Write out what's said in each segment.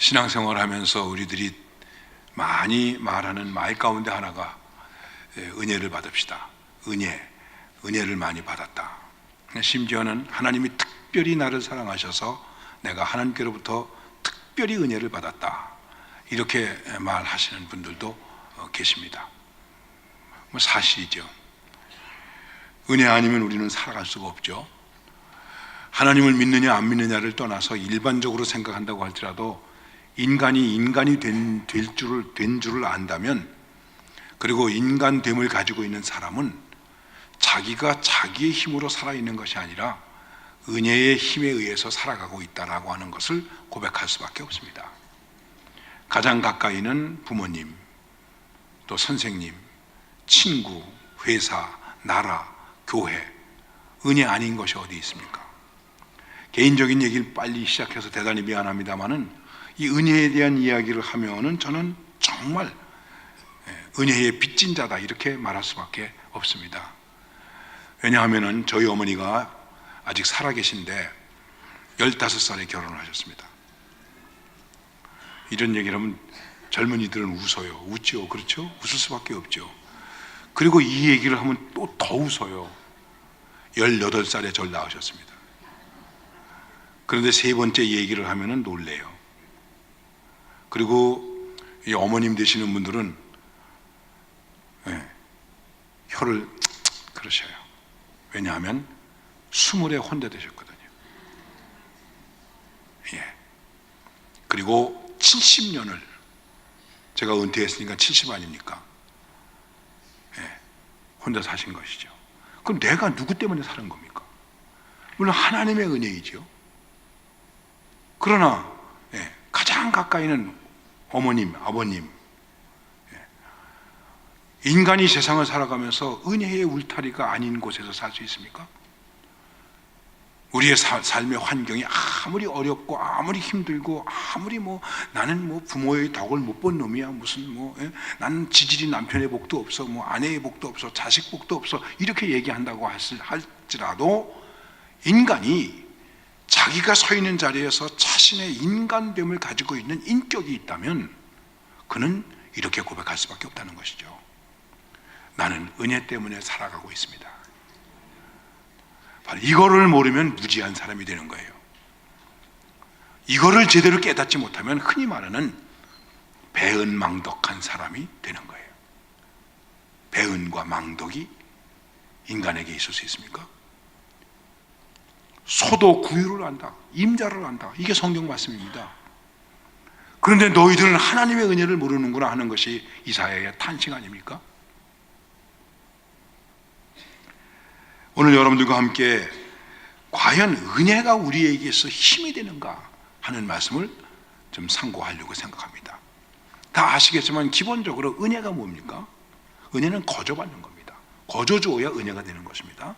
신앙생활 하면서 우리들이 많이 말하는 말 가운데 하나가 은혜를 받읍시다. 은혜를 많이 받았다. 심지어는 하나님이 특별히 나를 사랑하셔서 내가 하나님께로부터 특별히 은혜를 받았다, 이렇게 말하시는 분들도 계십니다. 사실이죠. 은혜 아니면 우리는 살아갈 수가 없죠. 하나님을 믿느냐 안 믿느냐를 떠나서 일반적으로 생각한다고 할지라도 인간이 된 줄을 안다면, 그리고 인간됨을 가지고 있는 사람은 자기가 자기의 힘으로 살아있는 것이 아니라 은혜의 힘에 의해서 살아가고 있다라고 하는 것을 고백할 수밖에 없습니다. 가장 가까이는 부모님, 또 선생님, 친구, 회사, 나라, 교회, 은혜 아닌 것이 어디 있습니까? 개인적인 얘기를 빨리 시작해서 대단히 미안합니다만은 이 은혜에 대한 이야기를 하면은 저는 정말 은혜의 빚진 자다, 이렇게 말할 수밖에 없습니다. 왜냐하면은 저희 어머니가 아직 살아계신데 15살에 결혼을 하셨습니다. 이런 얘기를 하면 젊은이들은 웃어요. 웃죠. 그렇죠? 웃을 수밖에 없죠. 그리고 이 얘기를 하면 또 더 웃어요. 18살에 저를 낳으셨습니다. 그런데 세 번째 얘기를 하면은 놀래요. 그리고 이 어머님 되시는 분들은 혀를 그러셔요. 왜냐하면 20에 혼자되셨거든요. 그리고 70년을, 제가 은퇴했으니까 70 아닙니까? 혼자 사신 것이죠. 그럼 내가 누구 때문에 사는 겁니까? 물론 하나님의 은혜이죠. 그러나 가장 가까이는 어머님, 아버님, 인간이 세상을 살아가면서 은혜의 울타리가 아닌 곳에서 살 수 있습니까? 우리의 삶의 환경이 아무리 어렵고 아무리 힘들고 아무리 나는 부모의 덕을 못 본 놈이야, 나는 지질이 남편의 복도 없어, 아내의 복도 없어, 자식 복도 없어, 이렇게 얘기한다고 할지라도 인간이 자기가 서 있는 자리에서 자신의 인간됨을 가지고 있는 인격이 있다면 그는 이렇게 고백할 수밖에 없다는 것이죠. 나는 은혜 때문에 살아가고 있습니다. 바로 이거를 모르면 무지한 사람이 되는 거예요. 이거를 제대로 깨닫지 못하면 흔히 말하는 배은망덕한 사람이 되는 거예요. 배은과 망덕이 인간에게 있을 수 있습니까? 소도 구유를 안다, 임자를 안다, 이게 성경 말씀입니다. 그런데 너희들은 하나님의 은혜를 모르는구나 하는 것이 이사야의 탄식 아닙니까? 오늘 여러분들과 함께 과연 은혜가 우리에게서 힘이 되는가 하는 말씀을 좀 상고하려고 생각합니다. 다 아시겠지만 기본적으로 은혜가 뭡니까? 은혜는 거저받는 겁니다. 거저줘야 은혜가 되는 것입니다.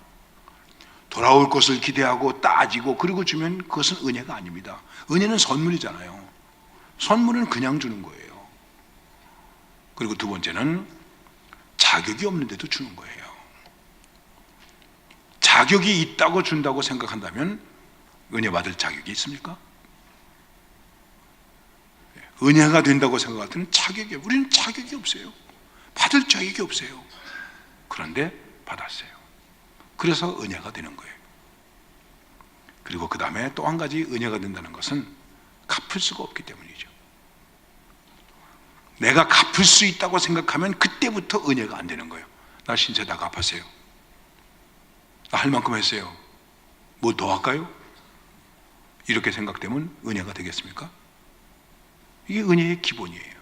돌아올 것을 기대하고 따지고 그리고 주면 그것은 은혜가 아닙니다. 은혜는 선물이잖아요. 선물은 그냥 주는 거예요. 그리고 두 번째는 자격이 없는데도 주는 거예요. 자격이 있다고 준다고 생각한다면 은혜 받을 자격이 있습니까? 은혜가 된다고 생각할 때는 우리는 자격이 없어요. 받을 자격이 없어요. 그런데 받았어요. 그래서 은혜가 되는 거예요. 그리고 그 다음에 또 한 가지 은혜가 된다는 것은 갚을 수가 없기 때문이죠. 내가 갚을 수 있다고 생각하면 그때부터 은혜가 안 되는 거예요. 나 신세 다 갚았어요. 나 할 만큼 했어요. 뭐 더 할까요? 이렇게 생각되면 은혜가 되겠습니까? 이게 은혜의 기본이에요.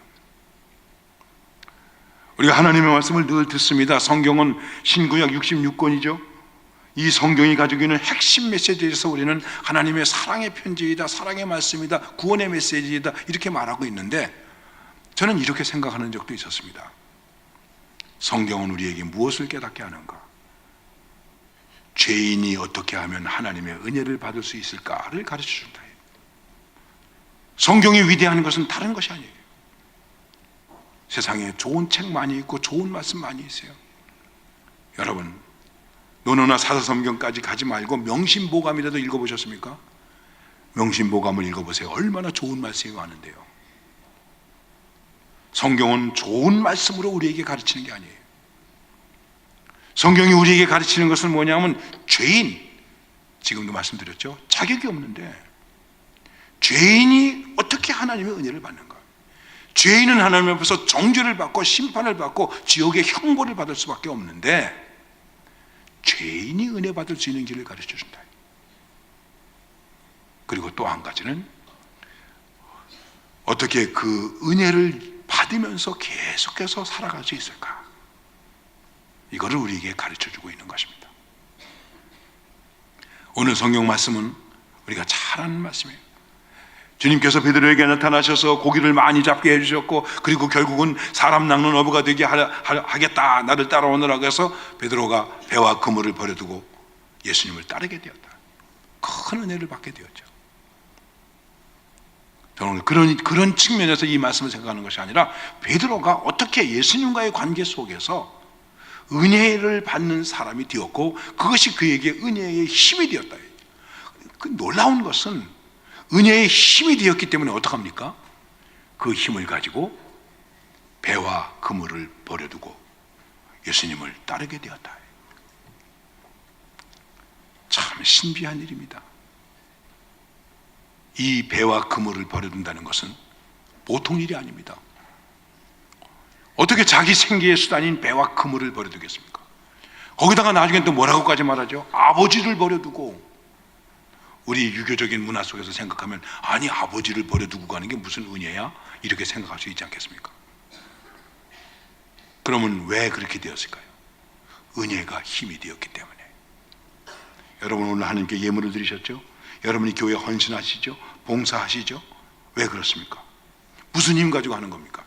우리가 하나님의 말씀을 늘 듣습니다. 성경은 신구약 66권이죠. 이 성경이 가지고 있는 핵심 메시지에서 우리는 하나님의 사랑의 편지이다, 사랑의 말씀이다, 구원의 메시지이다, 이렇게 말하고 있는데 저는 이렇게 생각하는 적도 있었습니다. 성경은 우리에게 무엇을 깨닫게 하는가? 죄인이 어떻게 하면 하나님의 은혜를 받을 수 있을까를 가르쳐 준다. 성경이 위대한 것은 다른 것이 아니에요. 세상에 좋은 책 많이 있고 좋은 말씀 많이 있어요. 여러분, 논어나 사사성경까지 가지 말고 명심보감이라도 읽어보셨습니까? 명심보감을 읽어보세요. 얼마나 좋은 말씀이 많은데요. 성경은 좋은 말씀으로 우리에게 가르치는 게 아니에요. 성경이 우리에게 가르치는 것은 뭐냐면 죄인, 지금도 말씀드렸죠. 자격이 없는데 죄인이 어떻게 하나님의 은혜를 받는가? 죄인은 하나님 앞에서 정죄를 받고 심판을 받고 지옥의 형벌을 받을 수밖에 없는데 죄인이 은혜 받을 수 있는 길을 가르쳐 준다. 그리고 또 한 가지는 어떻게 그 은혜를 받으면서 계속해서 살아갈 수 있을까? 이거를 우리에게 가르쳐 주고 있는 것입니다. 오늘 성경 말씀은 우리가 잘 아는 말씀이에요. 주님께서 베드로에게 나타나셔서 고기를 많이 잡게 해주셨고, 그리고 결국은 사람 낚는 어부가 되게 하겠다, 나를 따라오느라고 해서 베드로가 배와 그물을 버려두고 예수님을 따르게 되었다. 큰 은혜를 받게 되었죠. 저는 그런 측면에서 이 말씀을 생각하는 것이 아니라 베드로가 어떻게 예수님과의 관계 속에서 은혜를 받는 사람이 되었고 그것이 그에게 은혜의 힘이 되었다. 그 놀라운 것은 은혜의 힘이 되었기 때문에 어떡합니까? 그 힘을 가지고 배와 그물을 버려두고 예수님을 따르게 되었다. 참 신비한 일입니다. 이 배와 그물을 버려둔다는 것은 보통 일이 아닙니다. 어떻게 자기 생계의 수단인 배와 그물을 버려두겠습니까? 거기다가 나중에 또 뭐라고까지 말하죠? 아버지를 버려두고. 우리 유교적인 문화 속에서 생각하면 아니 아버지를 버려두고 가는 게 무슨 은혜야? 이렇게 생각할 수 있지 않겠습니까? 그러면 왜 그렇게 되었을까요? 은혜가 힘이 되었기 때문에. 여러분 오늘 하나님께 예물을 드리셨죠? 여러분이 교회에 헌신하시죠? 봉사하시죠? 왜 그렇습니까? 무슨 힘 가지고 하는 겁니까?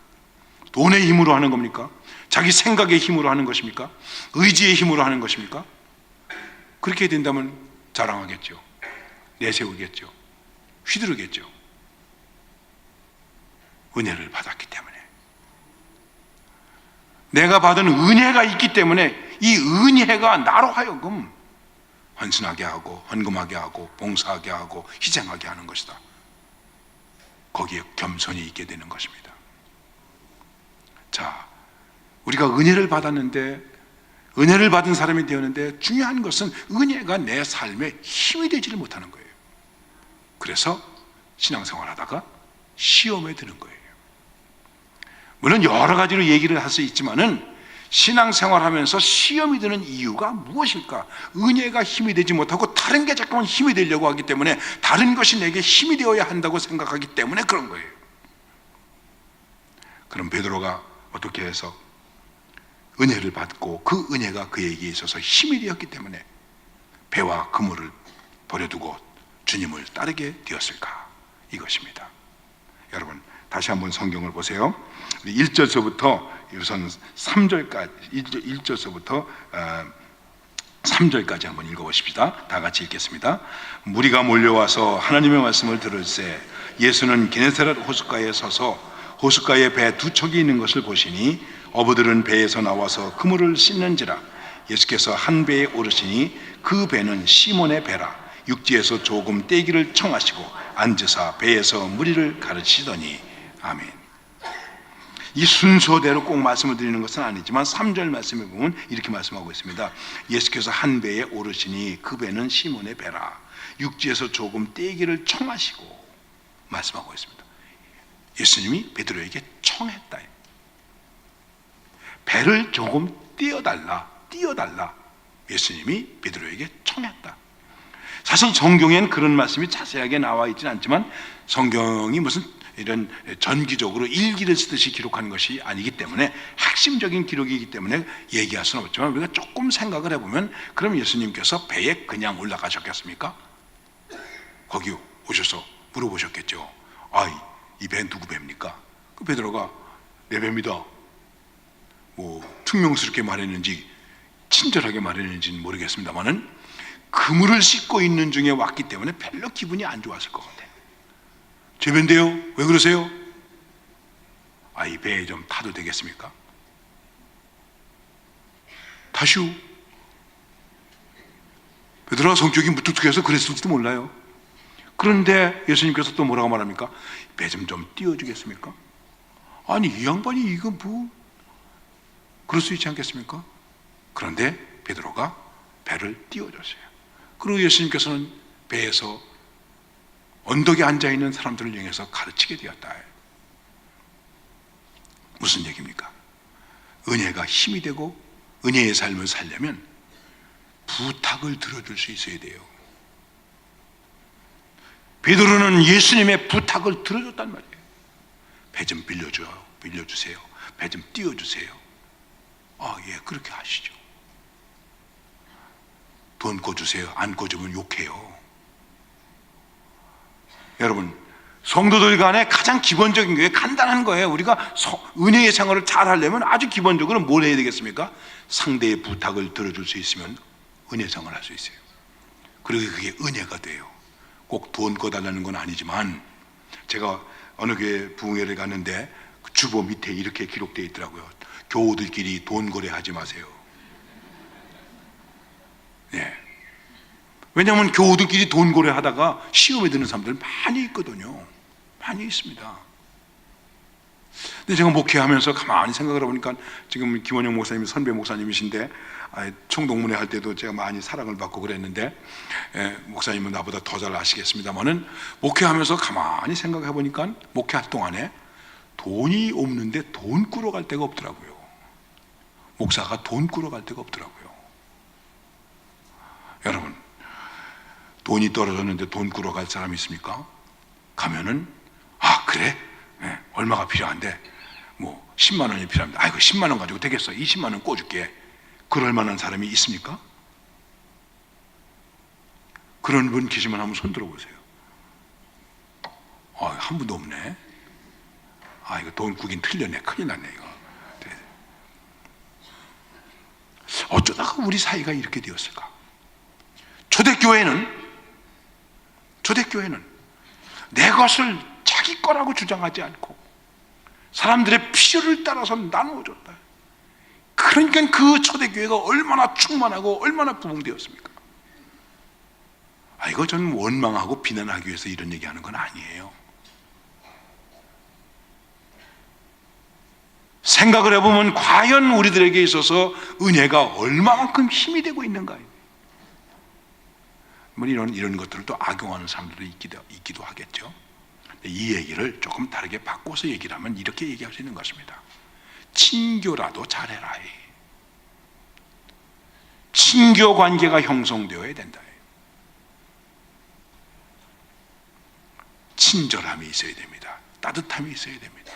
돈의 힘으로 하는 겁니까? 자기 생각의 힘으로 하는 것입니까? 의지의 힘으로 하는 것입니까? 그렇게 된다면 자랑하겠죠. 내세우겠죠. 휘두르겠죠. 은혜를 받았기 때문에. 내가 받은 은혜가 있기 때문에 이 은혜가 나로 하여금 헌신하게 하고 헌금하게 하고 봉사하게 하고 희생하게 하는 것이다. 거기에 겸손이 있게 되는 것입니다. 자, 우리가 은혜를 받았는데 은혜를 받은 사람이 되었는데 중요한 것은 은혜가 내 삶에 힘이 되지를 못하는 거예요. 그래서 신앙생활 하다가 시험에 드는 거예요. 물론 여러 가지로 얘기를 할 수 있지만은 신앙생활 하면서 시험이 드는 이유가 무엇일까? 은혜가 힘이 되지 못하고 다른 게 자꾸만 힘이 되려고 하기 때문에 다른 것이 내게 힘이 되어야 한다고 생각하기 때문에 그런 거예요. 그럼 베드로가 어떻게 해서 은혜를 받고 그 은혜가 그에게 있어서 힘이 되었기 때문에 배와 그물을 버려두고 주님을 따르게 되었을까? 이것입니다. 여러분 다시 한번 성경을 보세요. 1절서부터 우선 3절까지 1절서부터 3절까지 한번 읽어보십시다. 다 같이 읽겠습니다. 무리가 몰려와서 하나님의 말씀을 들을새 예수는 게네사렛 호숫가에 서서 호숫가에 배 두 척이 있는 것을 보시니 어부들은 배에서 나와서 그물을 씻는지라. 예수께서 한 배에 오르시니 그 배는 시몬의 배라. 육지에서 조금 떼기를 청하시고 앉으사 배에서 무리를 가르치더니. 아멘. 이 순서대로 꼭 말씀을 드리는 것은 아니지만 3절 말씀에 보면 이렇게 말씀하고 있습니다. 예수께서 한 배에 오르시니 그 배는 시몬의 배라. 육지에서 조금 떼기를 청하시고 말씀하고 있습니다. 예수님이 베드로에게 청했다. 배를 조금 띄어달라. 예수님이 베드로에게 청했다. 사실 성경에는 그런 말씀이 자세하게 나와 있지는 않지만 성경이 무슨 이런 전기적으로 일기를 쓰듯이 기록한 것이 아니기 때문에 핵심적인 기록이기 때문에 얘기할 수는 없지만 우리가 조금 생각을 해보면 그럼 예수님께서 배에 그냥 올라가셨겠습니까? 거기 오셔서 물어보셨겠죠. 이 배 누구 배입니까? 그 베드로가 내 배입니다. 퉁명스럽게 말했는지 친절하게 말했는지는 모르겠습니다만은 그물을 씻고 있는 중에 왔기 때문에 별로 기분이 안 좋았을 것 같아요. 제 배인데요? 왜 그러세요? 이 배에 좀 타도 되겠습니까? 타슈. 베드로가 성격이 무뚝뚝해서 그랬을지도 몰라요. 그런데 예수님께서 또 뭐라고 말합니까? 배 좀 띄워주겠습니까? 아니 이 양반이 이거 뭐 그럴 수 있지 않겠습니까? 그런데 베드로가 배를 띄워줬어요. 그리고 예수님께서는 배에서 언덕에 앉아있는 사람들을 향해서 가르치게 되었다. 무슨 얘기입니까? 은혜가 힘이 되고 은혜의 삶을 살려면 부탁을 들어줄 수 있어야 돼요. 베드로는 예수님의 부탁을 들어줬단 말이에요. 배 좀 빌려주세요. 배 좀 띄워주세요. 아, 예, 그렇게 하시죠. 돈 꿔주세요. 안 꿔주면 욕해요. 여러분, 성도들 간에 가장 기본적인 게 간단한 거예요. 우리가 은혜의 생활을 잘 하려면 아주 기본적으로 뭘 해야 되겠습니까? 상대의 부탁을 들어줄 수 있으면 은혜 생활을 할 수 있어요. 그리고 그게 은혜가 돼요. 꼭 돈 꿔달라는 건 아니지만, 제가 어느 교회 부흥회를 갔는데 그 주보 밑에 이렇게 기록되어 있더라고요. 교우들끼리 돈 거래하지 마세요. 네. 왜냐하면 교우들끼리 돈 거래하다가 시험에 드는 사람들 많이 있거든요. 많이 있습니다. 근데 제가 목회하면서 가만히 생각을 해보니까 지금 김원영 목사님이 선배 목사님이신데 총동문회 할 때도 제가 많이 사랑을 받고 그랬는데, 목사님은 나보다 더 잘 아시겠습니다만은 목회하면서 가만히 생각해 보니까 목회할 동안에 돈이 없는데 돈 꾸러 갈 데가 없더라고요. 목사가 돈 꾸러 갈 데가 없더라고요. 여러분, 돈이 떨어졌는데 돈 꾸러 갈 사람이 있습니까? 가면은 아 그래? 네, 얼마가 필요한데 뭐 10만 원이 필요합니다. 아이고 10만 원 가지고 되겠어. 20만 원 꿔줄게. 그럴 만한 사람이 있습니까? 그런 분 계시면 한번 손 들어보세요. 한 분도 없네. 아 이거 돈 꾸긴 틀렸네. 큰일 났네 이거. 어쩌다가 우리 사이가 이렇게 되었을까? 초대교회는 내 것을 자기 거라고 주장하지 않고 사람들의 필요를 따라서 나누어줬다. 그러니까 그 초대교회가 얼마나 충만하고 얼마나 부흥되었습니까? 이거 저는 원망하고 비난하기 위해서 이런 얘기하는 건 아니에요. 생각을 해보면 과연 우리들에게 있어서 은혜가 얼마만큼 힘이 되고 있는가. 이런 것들을 또 악용하는 사람들도 있기도 하겠죠. 이 얘기를 조금 다르게 바꿔서 얘기를 하면 이렇게 얘기할 수 있는 것입니다. 친교라도 잘해라. 친교 관계가 형성되어야 된다. 친절함이 있어야 됩니다. 따뜻함이 있어야 됩니다.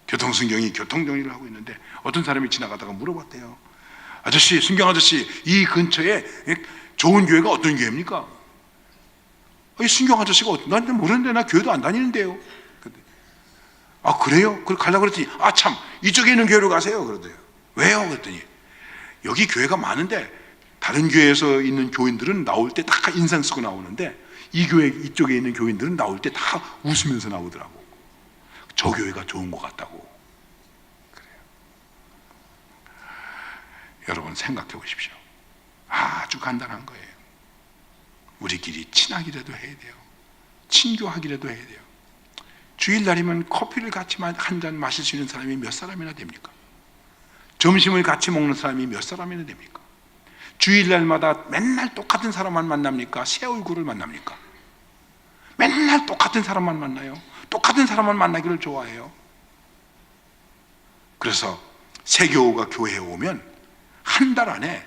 교통순경이 교통정리를 하고 있는데 어떤 사람이 지나가다가 물어봤대요. 아저씨, 순경 아저씨, 이 근처에 좋은 교회가 어떤 교회입니까? 순경 아저씨가 난 모르는데 나 교회도 안 다니는데요. 아 그래요? 그래 가려고 그랬더니 아 참 이쪽에 있는 교회로 가세요. 그러대요. 왜요? 그랬더니 여기 교회가 많은데 다른 교회에서 있는 교인들은 나올 때 다 인상 쓰고 나오는데 이 교회 이쪽에 있는 교인들은 나올 때 다 웃으면서 나오더라고. 저 교회가 좋은 것 같다고. 그래요. 여러분 생각해 보십시오. 아주 간단한 거예요. 우리끼리 친하기라도 해야 돼요. 친교하기라도 해야 돼요. 주일날이면 커피를 같이 한 잔 마실 수 있는 사람이 몇 사람이나 됩니까? 점심을 같이 먹는 사람이 몇 사람이나 됩니까? 주일날마다 맨날 똑같은 사람만 만납니까? 새 얼굴을 만납니까? 맨날 똑같은 사람만 만나요. 똑같은 사람만 만나기를 좋아해요. 그래서 새교우가 교회에 오면 한 달 안에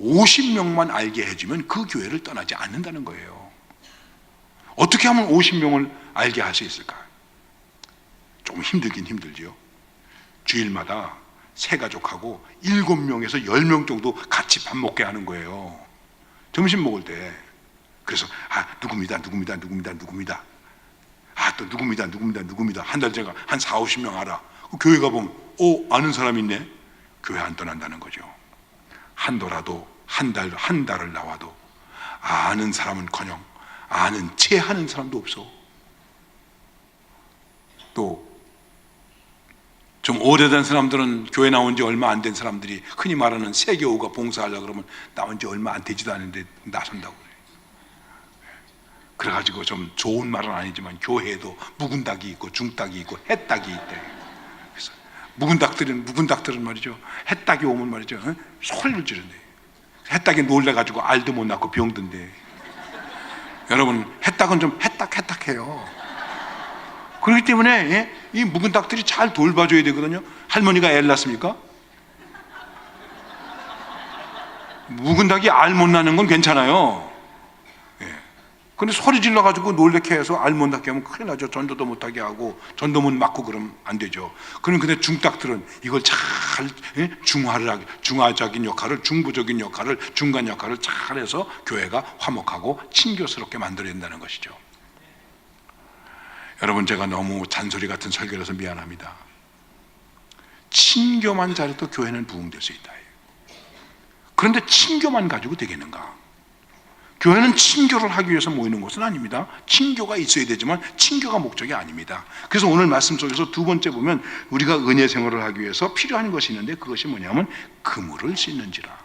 50명만 알게 해주면 그 교회를 떠나지 않는다는 거예요. 어떻게 하면 50명을 알게 할 수 있을까? 좀 힘들긴 힘들죠. 주일마다 세 가족하고 7명에서 10명 정도 같이 밥 먹게 하는 거예요. 점심 먹을 때. 그래서 누굽니다. 또 누굽니다. 한 달 제가 한 4, 50명 알아. 교회 가보면 아는 사람 있네. 교회 안 떠난다는 거죠. 한도라도 한 달을 나와도 아는 사람은커녕 아는 체 하는 사람도 없어. 또 좀 오래된 사람들은 교회 나온 지 얼마 안 된 사람들이 흔히 말하는 새교우가 봉사하려고 그러면 나온 지 얼마 안 되지도 않은데 나선다고 그래요. 그래가지고 좀 좋은 말은 아니지만 교회에도 묵은 닭이 있고 중닭이 있고 햇닭이 있대. 그래서 묵은 닭들은 말이죠, 햇닭이 오면 말이죠, 소리를 지른대. 햇닭이 놀래가지고 알도 못 낳고 병든대. 여러분, 햇닭은 좀 해요. 그렇기 때문에 이 묵은 닭들이 잘 돌봐줘야 되거든요. 할머니가 애를 낳습니까? 묵은 닭이 알 못 낳는 건 괜찮아요. 근데 소리 질러가지고 놀래게 해서 알 못 낳게 하면 큰일 나죠. 전도도 못하게 하고 전도문 막고 그러면 안 되죠. 근데 중닭들은 이걸 잘 중화적인 역할을, 중부적인 역할을, 중간 역할을 잘해서 교회가 화목하고 친교스럽게 만들어야 된다는 것이죠. 여러분, 제가 너무 잔소리 같은 설교를 해서 미안합니다. 친교만 잘해도 교회는 부흥될 수 있다. 그런데 친교만 가지고 되겠는가? 교회는 친교를 하기 위해서 모이는 것은 아닙니다. 친교가 있어야 되지만 친교가 목적이 아닙니다. 그래서 오늘 말씀 속에서 두 번째 보면 우리가 은혜 생활을 하기 위해서 필요한 것이 있는데, 그것이 뭐냐면 그물을 씻는지라.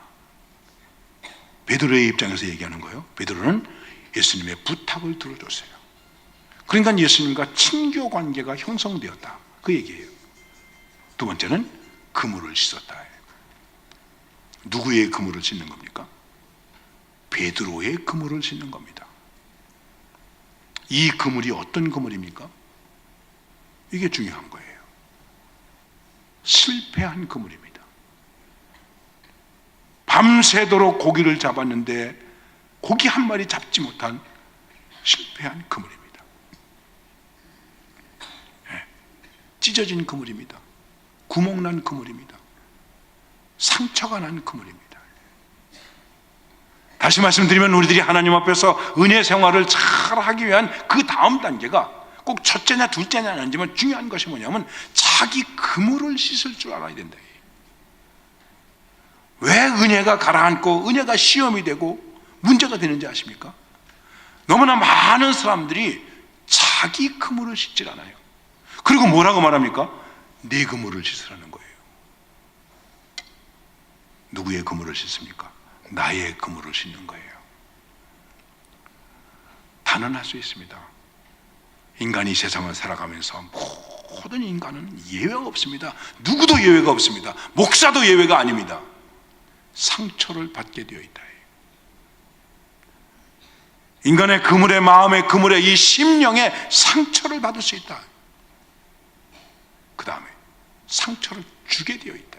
베드로의 입장에서 얘기하는 거예요. 베드로는 예수님의 부탁을 들어줬어요. 그러니까 예수님과 친교 관계가 형성되었다, 그 얘기예요. 두 번째는 그물을 씻었다. 누구의 그물을 씻는 겁니까? 베드로의 그물을 씻는 겁니다. 이 그물이 어떤 그물입니까? 이게 중요한 거예요. 실패한 그물입니다. 밤새도록 고기를 잡았는데 고기 한 마리 잡지 못한 실패한 그물입니다. 찢어진 그물입니다. 구멍난 그물입니다. 상처가 난 그물입니다. 다시 말씀드리면 우리들이 하나님 앞에서 은혜 생활을 잘 하기 위한 그 다음 단계가 꼭 첫째냐 둘째냐 아니지만 중요한 것이 뭐냐면 자기 그물을 씻을 줄 알아야 된다. 왜 은혜가 가라앉고 은혜가 시험이 되고 문제가 되는지 아십니까? 너무나 많은 사람들이 자기 그물을 씻질 않아요. 그리고 뭐라고 말합니까? 네 그물을 씻으라는 거예요. 누구의 그물을 씻습니까? 나의 그물을 씻는 거예요. 단언할 수 있습니다. 인간이 세상을 살아가면서 모든 인간은 예외가 없습니다. 누구도 예외가 없습니다. 목사도 예외가 아닙니다. 상처를 받게 되어 있다. 인간의 그물의 마음의 그물의 이 심령에 상처를 받을 수 있다. 그 다음에 상처를 주게 되어 있다.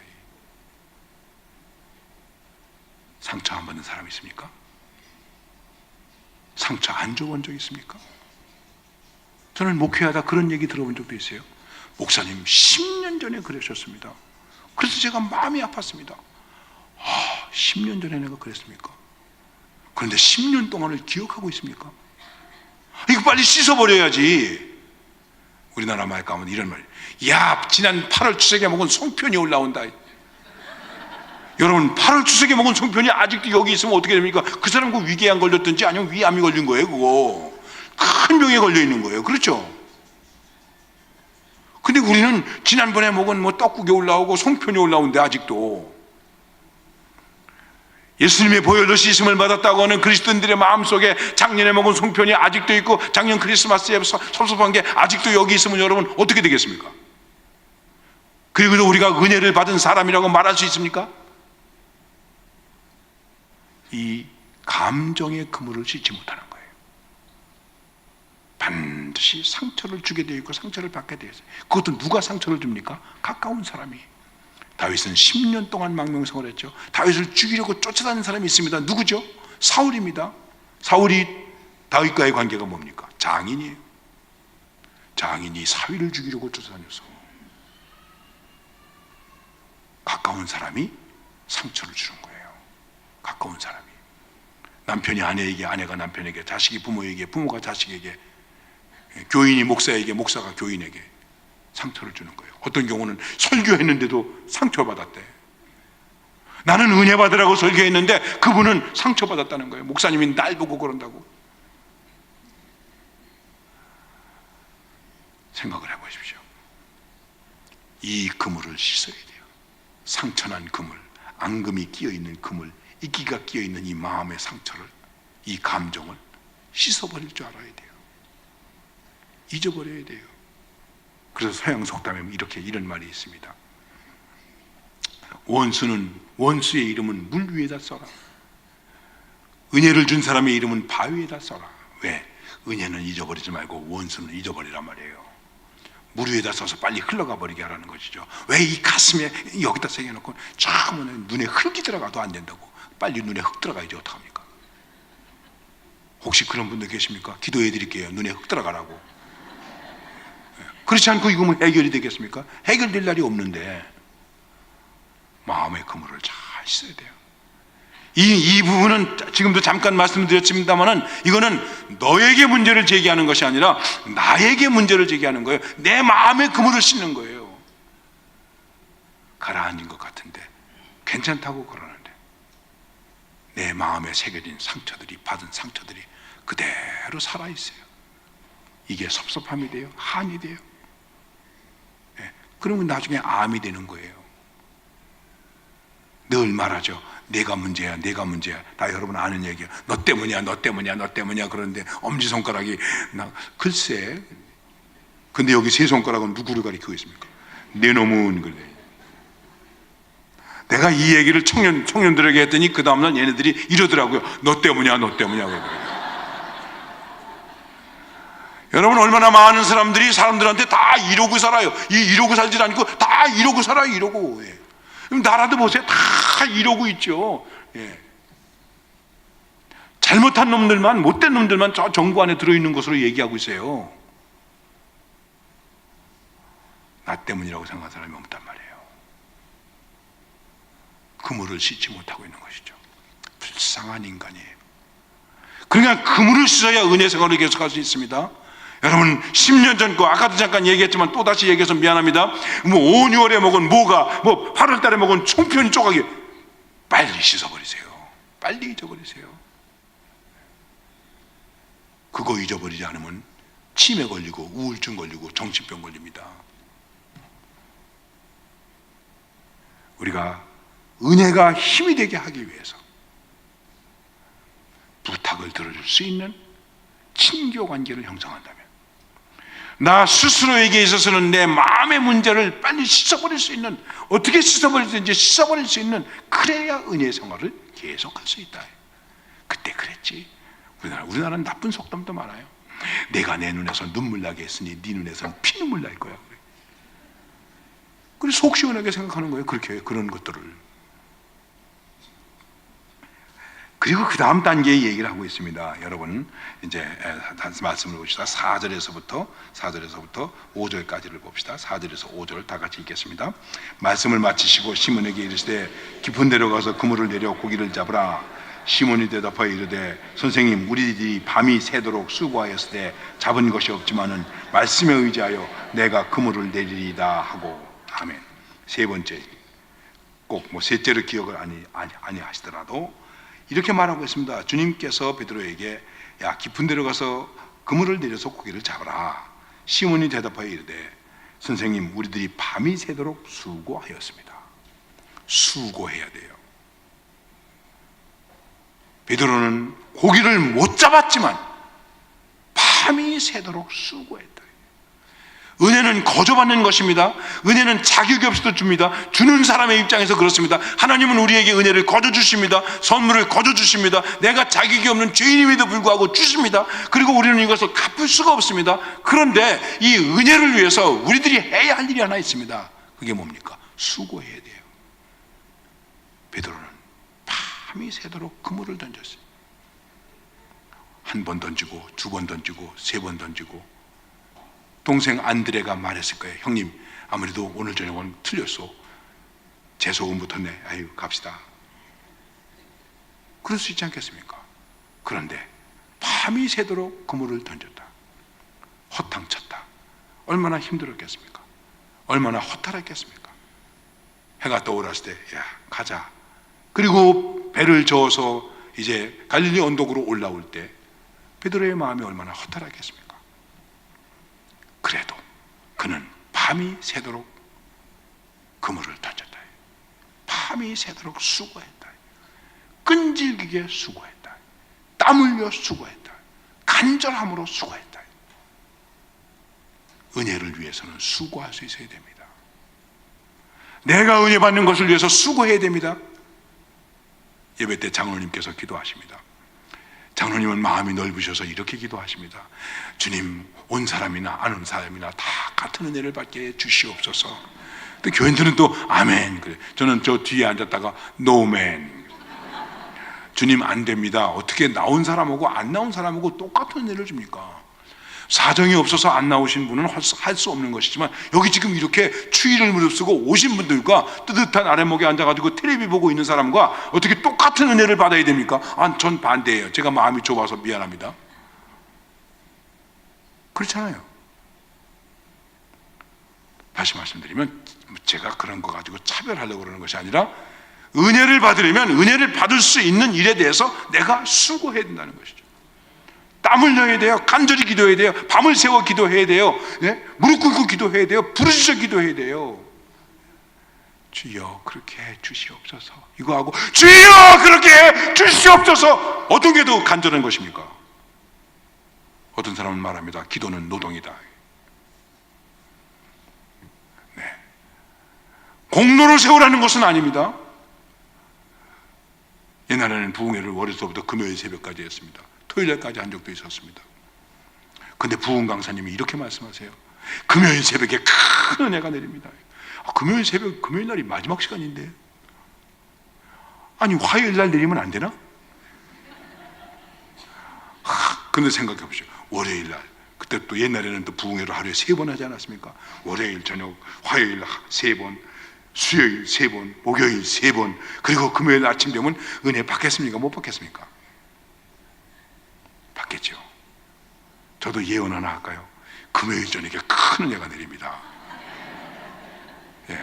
상처 안 받는 사람 있습니까? 상처 안 줘본 적 있습니까? 저는 목회하다 그런 얘기 들어본 적도 있어요. 목사님 10년 전에 그러셨습니다. 그래서 제가 마음이 아팠습니다. 10년 전에 내가 그랬습니까? 그런데 10년 동안을 기억하고 있습니까? 이거 빨리 씻어버려야지. 우리나라 말 가면 이런 말, 야, 지난 8월 추석에 먹은 송편이 올라온다. 여러분, 8월 추석에 먹은 송편이 아직도 여기 있으면 어떻게 됩니까? 그 사람 그 위궤양 걸렸든지 아니면 위암이 걸린 거예요. 그거 큰 병에 걸려 있는 거예요. 그렇죠? 근데 우리는 지난번에 먹은 뭐 떡국이 올라오고 송편이 올라오는데 아직도 예수님의 보혈로 씻음을 받았다고 하는 그리스도인들의 마음속에 작년에 먹은 송편이 아직도 있고 작년 크리스마스에 섭섭한 게 아직도 여기 있으면 여러분 어떻게 되겠습니까? 그리고 우리가 은혜를 받은 사람이라고 말할 수 있습니까? 이 감정의 그물을 씻지 못하는 거예요. 반드시 상처를 주게 되어 있고 상처를 받게 되어 있어요. 그것도 누가 상처를 줍니까? 가까운 사람이. 다윗은 10년 동안 망명성을 했죠. 다윗을 죽이려고 쫓아다니는 사람이 있습니다. 누구죠? 사울입니다. 사울이 다윗과의 관계가 뭡니까? 장인이에요. 장인이 사위를 죽이려고 쫓아다녔어. 가까운 사람이 상처를 주는 거예요. 가까운 사람이. 남편이 아내에게, 아내가 남편에게, 자식이 부모에게, 부모가 자식에게, 교인이 목사에게, 목사가 교인에게 상처를 주는 거예요. 어떤 경우는 설교했는데도 상처받았대. 나는 은혜 받으라고 설교했는데 그분은 상처받았다는 거예요. 목사님이 날 보고 그런다고. 생각을 해보십시오. 이 그물을 씻어야 돼요. 상처난 그물, 앙금이 끼어있는 그물, 이끼가 끼어있는 이 마음의 상처를, 이 감정을 씻어버릴 줄 알아야 돼요. 잊어버려야 돼요. 그래서 서양 속담에 이렇게 이런 말이 있습니다. 원수의 이름은 물 위에다 써라. 은혜를 준 사람의 이름은 바위 위에다 써라. 왜? 은혜는 잊어버리지 말고 원수는 잊어버리란 말이에요. 물 위에다 써서 빨리 흘러가 버리게 하라는 것이죠. 왜 이 가슴에 여기다 새겨놓고 처음에는 눈에 흙이 들어가도 안 된다고. 빨리 눈에 흙 들어가야지 어떡합니까? 혹시 그런 분들 계십니까? 기도해 드릴게요. 눈에 흙 들어가라고. 그렇지 않고 이거 뭐 해결이 되겠습니까? 해결될 날이 없는데 마음의 그물을 잘 씻어야 돼요. 이 부분은 지금도 잠깐 말씀드렸습니다만은 이거는 너에게 문제를 제기하는 것이 아니라 나에게 문제를 제기하는 거예요. 내 마음의 그물을 씻는 거예요. 가라앉은 것 같은데 괜찮다고 그러는데 내 마음에 새겨진 상처들이, 받은 상처들이 그대로 살아있어요. 이게 섭섭함이 돼요. 한이 돼요. 그러면 나중에 암이 되는 거예요. 늘 말하죠. 내가 문제야, 내가 문제야. 다 여러분 아는 얘기야. 너 때문이야, 너 때문이야, 너 때문이야. 그런데 엄지손가락이 글쎄. 근데 여기 세 손가락은 누구를 가리키고 있습니까? 내 놈은 그래. 내가 이 얘기를 청년들에게 했더니 그 다음날 얘네들이 이러더라고요. 너 때문이야, 너 때문이야. 그러더라고요. 여러분 얼마나 많은 사람들한테 다 이러고 살아요. 이러고 살지 않고 다 이러고 살아요. 이러고. 예. 나라도 보세요. 다 이러고 있죠. 예. 잘못한 놈들만, 못된 놈들만 저 정부 안에 들어있는 것으로 얘기하고 있어요. 나 때문이라고 생각하는 사람이 없단 말이에요. 그물을 씻지 못하고 있는 것이죠. 불쌍한 인간이에요. 그러니까 그물을 씻어야 은혜 생활을 계속할 수 있습니다. 여러분 10년 전 거 아까도 잠깐 얘기했지만 또다시 얘기해서 미안합니다. 뭐 5, 6월에 먹은 뭐가, 뭐 8월 달에 먹은 총편 조각이 빨리 씻어버리세요. 빨리 잊어버리세요. 그거 잊어버리지 않으면 치매 걸리고 우울증 걸리고 정신병 걸립니다. 우리가 은혜가 힘이 되게 하기 위해서 부탁을 들어줄 수 있는 친교 관계를 형성한다면 나 스스로에게 있어서는 내 마음의 문제를 빨리 씻어버릴 수 있는, 어떻게 씻어버리든지 씻어버릴 수 있는, 그래야 은혜의 생활을 계속할 수 있다. 그때 그랬지. 우리나라는 나쁜 속담도 많아요. 내가 내 눈에서 눈물 나게 했으니 네 눈에서는 피눈물 날 거야. 그래서 속 시원하게 생각하는 거예요. 그렇게 그런 것들을. 그리고 그 다음 단계의 얘기를 하고 있습니다. 여러분 이제 말씀을 봅시다. 4절에서부터 5절까지를 봅시다. 4절에서 5절 다 같이 읽겠습니다. 말씀을 마치시고 시몬에게 이르시되 깊은 데로 가서 그물을 내려 고기를 잡으라. 시몬이 대답하여 이르되 선생님 우리들이 밤이 새도록 수고하였으되 잡은 것이 없지만은 말씀에 의지하여 내가 그물을 내리리다 하고. 아멘. 세 번째, 꼭 뭐 셋째를 기억을 아니 하시더라도 이렇게 말하고 있습니다. 주님께서 베드로에게 야 깊은 데로 가서 그물을 내려서 고기를 잡아라. 시몬이 대답하여 이르되 선생님 우리들이 밤이 새도록 수고하였습니다. 수고해야 돼요. 베드로는 고기를 못 잡았지만 밤이 새도록 수고했다. 은혜는 거저받는 것입니다. 은혜는 자격이 없어도 줍니다. 주는 사람의 입장에서 그렇습니다. 하나님은 우리에게 은혜를 거저 주십니다. 선물을 거저 주십니다. 내가 자격이 없는 죄인임에도 불구하고 주십니다. 그리고 우리는 이것을 갚을 수가 없습니다. 그런데 이 은혜를 위해서 우리들이 해야 할 일이 하나 있습니다. 그게 뭡니까? 수고해야 돼요. 베드로는 밤이 새도록 그물을 던졌어요. 한 번 던지고 두 번 던지고 세 번 던지고. 동생 안드레가 말했을 거예요. 형님 아무래도 오늘 저녁은 틀렸어. 제 소금부터 내. 아유 갑시다. 그럴 수 있지 않겠습니까? 그런데 밤이 새도록 그물을 던졌다. 허탕쳤다. 얼마나 힘들었겠습니까? 얼마나 허탈했겠습니까? 해가 떠오랐을 때 야 가자. 그리고 배를 저어서 이제 갈릴리 언덕으로 올라올 때 베드로의 마음이 얼마나 허탈했겠습니까? 그래도 그는 밤이 새도록 그물을 던졌다. 밤이 새도록 수고했다. 끈질기게 수고했다. 땀 흘려 수고했다. 간절함으로 수고했다. 은혜를 위해서는 수고할 수 있어야 됩니다. 내가 은혜 받는 것을 위해서 수고해야 됩니다. 예배 때 장로님께서 기도하십니다. 장로님은 마음이 넓으셔서 이렇게 기도하십니다. 주님, 온 사람이나 안 온 사람이나 다 같은 은혜를 받게 해 주시옵소서. 또 교인들은 또 아멘 그래. 저는 저 뒤에 앉았다가 노멘. 주님 안 됩니다. 어떻게 나온 사람하고 안 나온 사람하고 똑같은 은혜를 줍니까? 사정이 없어서 안 나오신 분은 할 수 없는 것이지만, 여기 지금 이렇게 추위를 무릅쓰고 오신 분들과 뜨뜻한 아랫목에 앉아가지고 텔레비 보고 있는 사람과 어떻게 똑같은 은혜를 받아야 됩니까? 전 반대예요. 제가 마음이 좁아서 미안합니다. 그렇잖아요. 다시 말씀드리면, 제가 그런 거 가지고 차별하려고 그러는 것이 아니라, 은혜를 받으려면 은혜를 받을 수 있는 일에 대해서 내가 수고해야 된다는 것이죠. 땀 흘려야 돼요. 간절히 기도해야 돼요. 밤을 새워 기도해야 돼요. 네? 무릎 꿇고 기도해야 돼요. 부르짖어 기도해야 돼요. 주여 그렇게 해 주시옵소서. 이거 하고 주여 그렇게 해 주시옵소서. 어떤 게 더 간절한 것입니까? 어떤 사람은 말합니다. 기도는 노동이다. 네. 공로를 세우라는 것은 아닙니다. 옛날에는 부흥회를 월요일부터 금요일 새벽까지 했습니다. 토요일까지 한 적도 있었습니다. 근데 부흥 강사님이 이렇게 말씀하세요. 금요일 새벽에 큰 은혜가 내립니다. 금요일 새벽, 금요일 날이 마지막 시간인데, 아니 화요일 날 내리면 안 되나? 근데 생각해 보시죠. 월요일 날, 그때 또 옛날에는 또 부흥회를 하루에 3번 하지 않았습니까? 월요일 저녁, 화요일 3번, 수요일 3번, 목요일 3번, 그리고 금요일 아침 되면 은혜 받겠습니까? 못 받겠습니까? 받겠죠. 저도 예언 하나 할까요? 금요일 저녁에 큰 은혜가 내립니다. 예.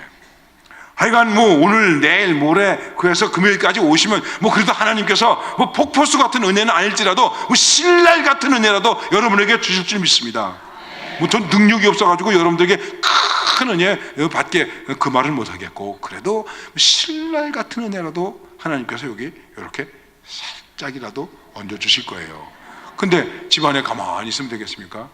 하여간 뭐 오늘 내일 모레 그래서 금요일까지 오시면 뭐 그래도 하나님께서 뭐 폭포수 같은 은혜는 아닐지라도 뭐 신랄 같은 은혜라도 여러분에게 주실 줄 믿습니다. 뭐 전 능력이 없어가지고 여러분들에게 큰 은혜 받게 그 말을 못 하겠고, 그래도 신랄 같은 은혜라도 하나님께서 여기 이렇게 살짝이라도 얹어 주실 거예요. 근데 집안에 가만히 있으면 되겠습니까?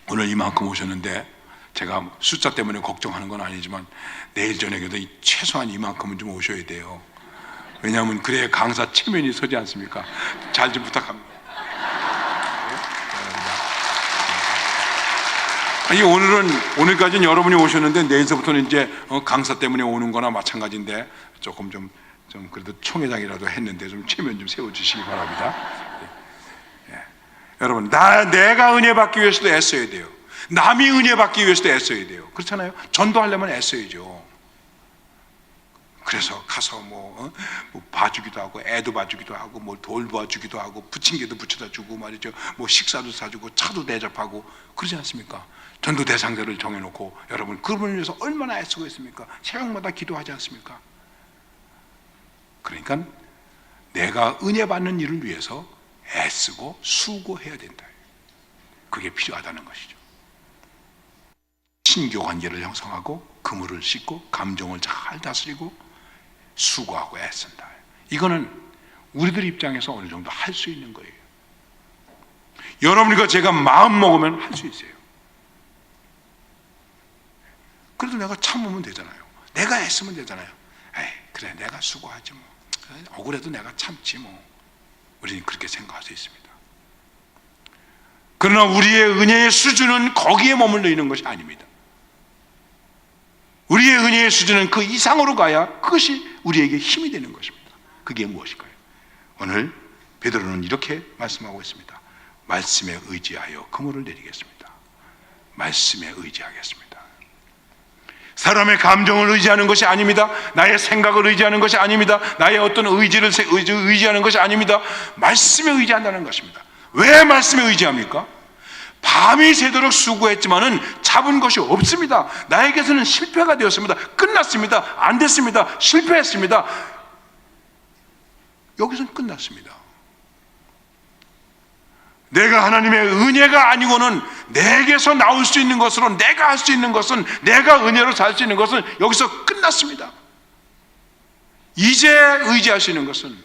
오늘 이만큼 오셨는데 제가 숫자 때문에 걱정하는 건 아니지만 내일 저녁에도 최소한 이만큼은 좀 오셔야 돼요. 왜냐하면 그래야 강사 체면이 서지 않습니까? 잘 좀 부탁합니다. 아니, 오늘까지는 여러분이 오셨는데 내일서부터는 이제 강사 때문에 오는 거나 마찬가지인데 조금 좀 그래도 총회장이라도 했는데 좀 체면 좀 세워주시기 바랍니다. 여러분, 내가 은혜 받기 위해서도 애써야 돼요. 남이 은혜 받기 위해서도 애써야 돼요. 그렇잖아요. 전도하려면 애써야죠. 그래서 가서 뭐 봐주기도 하고, 애도 봐주기도 하고, 뭐 돌 봐주기도 하고, 부침개도 부쳐다 주고 말이죠. 뭐 식사도 사주고, 차도 대접하고, 그러지 않습니까? 전도 대상자를 정해놓고 여러분 그분을 위해서 얼마나 애쓰고 있습니까? 새벽마다 기도하지 않습니까? 그러니까 내가 은혜 받는 일을 위해서 애쓰고 수고해야 된다. 그게 필요하다는 것이죠. 신교 관계를 형성하고 그물을 씻고 감정을 잘 다스리고 수고하고 애쓴다. 이거는 우리들 입장에서 어느 정도 할 수 있는 거예요. 여러분과 제가 마음 먹으면 할 수 있어요. 그래도 내가 참으면 되잖아요. 내가 애쓰면 되잖아요. 에이, 그래 내가 수고하지 뭐. 억울해도 내가 참지 뭐. 우리는 그렇게 생각할 수 있습니다. 그러나 우리의 은혜의 수준은 거기에 머물러 있는 것이 아닙니다. 우리의 은혜의 수준은 그 이상으로 가야 그것이 우리에게 힘이 되는 것입니다. 그게 무엇일까요? 오늘 베드로는 이렇게 말씀하고 있습니다. 말씀에 의지하여 그물을 내리겠습니다. 말씀에 의지하겠습니다. 사람의 감정을 의지하는 것이 아닙니다. 나의 생각을 의지하는 것이 아닙니다. 나의 어떤 의지를 의지하는 것이 아닙니다. 말씀에 의지한다는 것입니다. 왜 말씀에 의지합니까? 밤이 새도록 수고했지만은 잡은 것이 없습니다. 나에게서는 실패가 되었습니다. 끝났습니다. 안 됐습니다. 실패했습니다. 여기서는 끝났습니다. 내가 하나님의 은혜가 아니고는 내게서 나올 수 있는 것으로 내가 할 수 있는 것은, 내가 은혜로 살 수 있는 것은 여기서 끝났습니다. 이제 의지할 수 있는 것은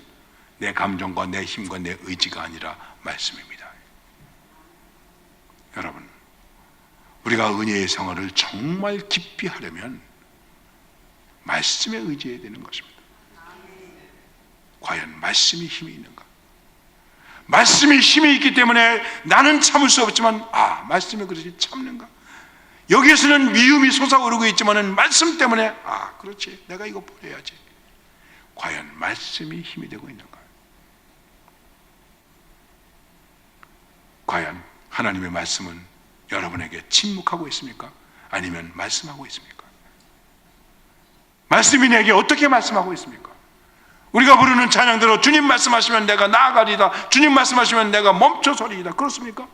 내 감정과 내 힘과 내 의지가 아니라 말씀입니다. 여러분, 우리가 은혜의 생활을 정말 깊이 하려면 말씀에 의지해야 되는 것입니다. 과연 말씀이 힘이 있는가? 말씀이 힘이 있기 때문에 나는 참을 수 없지만 말씀이 그렇지 참는가? 여기에서는 미움이 솟아오르고 있지만은 말씀 때문에 그렇지, 내가 이거 버려야지. 과연 말씀이 힘이 되고 있는가? 과연 하나님의 말씀은 여러분에게 침묵하고 있습니까? 아니면 말씀하고 있습니까? 말씀이 내게 어떻게 말씀하고 있습니까? 우리가 부르는 찬양대로 주님 말씀하시면 내가 나아가리다, 주님 말씀하시면 내가 멈춰서리이다, 그렇습니까?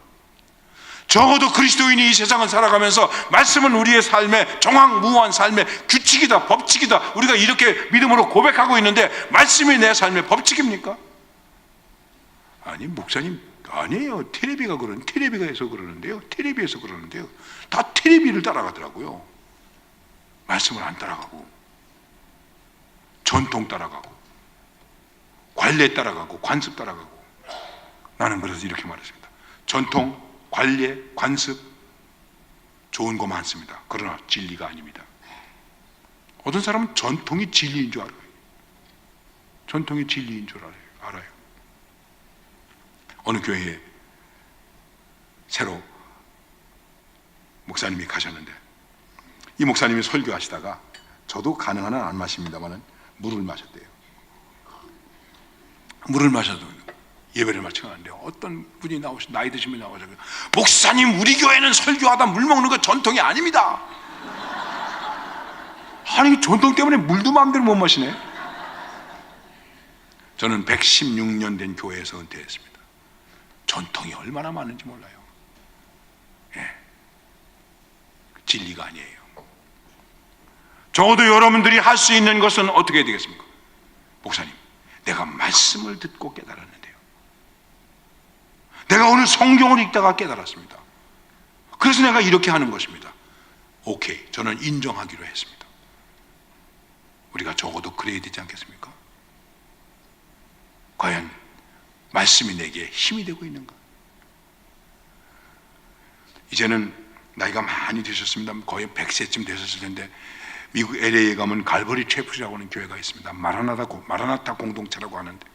적어도 그리스도인이 이 세상을 살아가면서 말씀은 우리의 삶의 정황무한 삶의 규칙이다, 법칙이다, 우리가 이렇게 믿음으로 고백하고 있는데 말씀이 내 삶의 법칙입니까? 아니, 목사님, 아니에요. 테레비가 해서 그러는데요. 텔레비에서 그러는데요. 다 텔레비를 따라가더라고요. 말씀을 안 따라가고, 전통 따라가고, 관례 따라가고, 관습 따라가고. 나는 그래서 이렇게 말했습니다. 전통, 관례, 관습 좋은 거 많습니다. 그러나 진리가 아닙니다. 어떤 사람은 전통이 진리인 줄 알아요. 전통이 진리인 줄 알아요. 어느 교회에 새로 목사님이 가셨는데, 이 목사님이 설교하시다가, 저도 가능한 한 안 마십니다만은 물을 마셨대요. 물을 마셔도 예배를 마치고 하는데 어떤 분이 나이 드신 분이 나오셔서, 목사님, 우리 교회는 설교하다 물 먹는 거 전통이 아닙니다. 아니, 전통 때문에 물도 마음대로 못 마시네. 저는 116년 된 교회에서 은퇴했습니다. 전통이 얼마나 많은지 몰라요. 진리가 아니에요. 적어도 여러분들이 할 수 있는 것은 어떻게 해야 되겠습니까? 목사님, 내가 말씀을 듣고 깨달았는데요, 내가 오늘 성경을 읽다가 깨달았습니다. 그래서 내가 이렇게 하는 것입니다. 오케이, 저는 인정하기로 했습니다. 우리가 적어도 그래야 되지 않겠습니까? 과연 말씀이 내게 힘이 되고 있는가? 이제는 나이가 많이 되셨습니다. 거의 100세쯤 되셨을 텐데, 미국 LA에 가면 갈버리 채플이라고 하는 교회가 있습니다. 마라나타 공동체라고 하는데,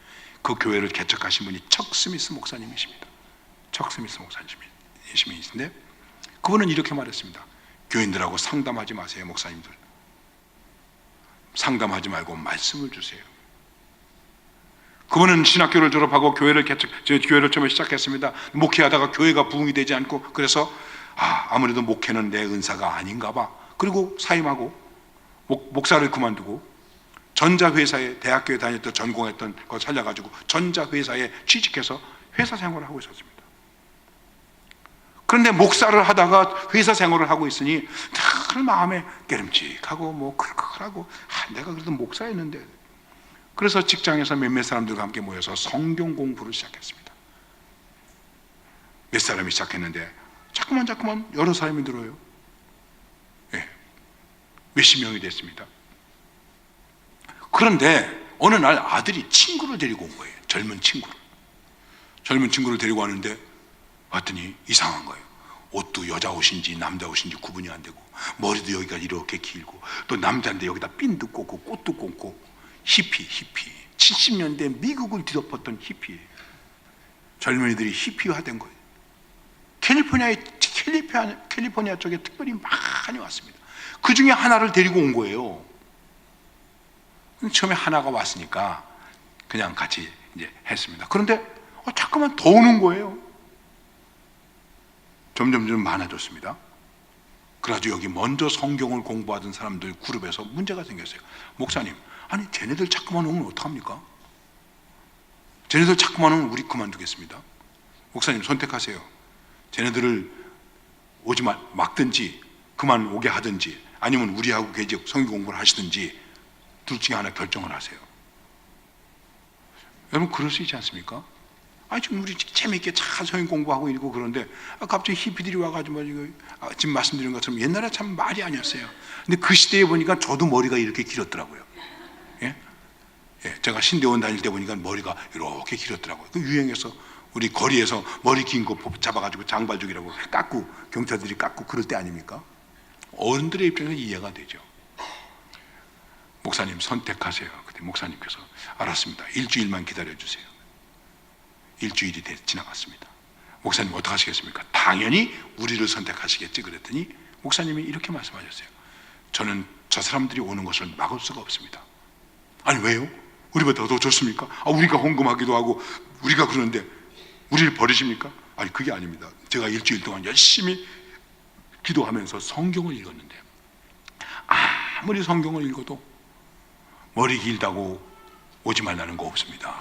그 교회를 개척하신 분이 척 스미스 목사님이십니다. 척 스미스 목사님이신데, 그분은 이렇게 말했습니다. 교인들하고 상담하지 마세요. 목사님들, 상담하지 말고 말씀을 주세요. 그분은 신학교를 졸업하고 교회를 처음에 시작했습니다. 목회하다가 교회가 부흥이 되지 않고, 그래서 아무래도 목회는 내 은사가 아닌가 봐. 그리고 사임하고 목사를 그만두고 전자회사에, 대학교에 다녔던 전공했던 거 살려가지고 전자회사에 취직해서 회사 생활을 하고 있었습니다. 그런데 목사를 하다가 회사 생활을 하고 있으니 늘 마음에 깨름직하고 뭐 클클하고, 내가 그래도 목사였는데. 그래서 직장에서 몇몇 사람들과 함께 모여서 성경 공부를 시작했습니다. 몇 사람이 시작했는데 자꾸만 여러 사람이 들어요. 몇십 명이 됐습니다. 그런데 어느 날 아들이 친구를 데리고 온 거예요. 젊은 친구를 데리고 왔는데, 봤더니 이상한 거예요. 옷도 여자 옷인지 남자 옷인지 구분이 안 되고, 머리도 여기가 이렇게 길고, 또 남자인데 여기다 핀도 꽂고 꽃도 꽂고, 히피 70년대 미국을 뒤덮었던 히피, 젊은이들이 히피화된 거예요. 캘리포니아 쪽에 특별히 많이 왔습니다. 그 중에 하나를 데리고 온 거예요. 처음에 하나가 왔으니까 그냥 같이 이제 했습니다. 그런데 자꾸만 더 오는 거예요. 점점 많아졌습니다. 그래가지고 여기 먼저 성경을 공부하던 사람들 그룹에서 문제가 생겼어요. 목사님, 아니 쟤네들 자꾸만 오면 어떡합니까? 쟤네들 자꾸만 오면 우리 그만두겠습니다. 목사님 선택하세요. 쟤네들을 오지 막든지 그만 오게 하든지, 아니면 우리하고 계속 성경 공부를 하시든지, 둘 중에 하나 결정을 하세요. 여러분, 그럴 수 있지 않습니까? 지금 우리 재미있게 잘 성경 공부하고 있고 그런데 갑자기 히피들이 와가지고 지금 말씀드린 것처럼 옛날에 참 말이 아니었어요. 근데 그 시대에 보니까 저도 머리가 이렇게 길었더라고요. 제가 신대원 다닐 때 보니까 머리가 이렇게 길었더라고요. 그 유행해서 우리 거리에서 머리 긴 거 잡아가지고 장발족이라고 깎고 경찰들이 깎고 그럴 때 아닙니까? 어른들의 입장에서 이해가 되죠. 목사님 선택하세요. 그때 목사님께서 알았습니다. 일주일만 기다려주세요. 일주일이 지나갔습니다. 목사님 어떻게 하시겠습니까? 당연히 우리를 선택하시겠지. 그랬더니 목사님이 이렇게 말씀하셨어요. 저는 저 사람들이 오는 것을 막을 수가 없습니다. 아니 왜요? 우리보다 더 좋습니까? 우리가 헌금하기도 하고 우리가 그러는데 우리를 버리십니까? 아니 그게 아닙니다. 제가 일주일 동안 열심히 기도하면서 성경을 읽었는데 아무리 성경을 읽어도 머리 길다고 오지 말라는 거 없습니다.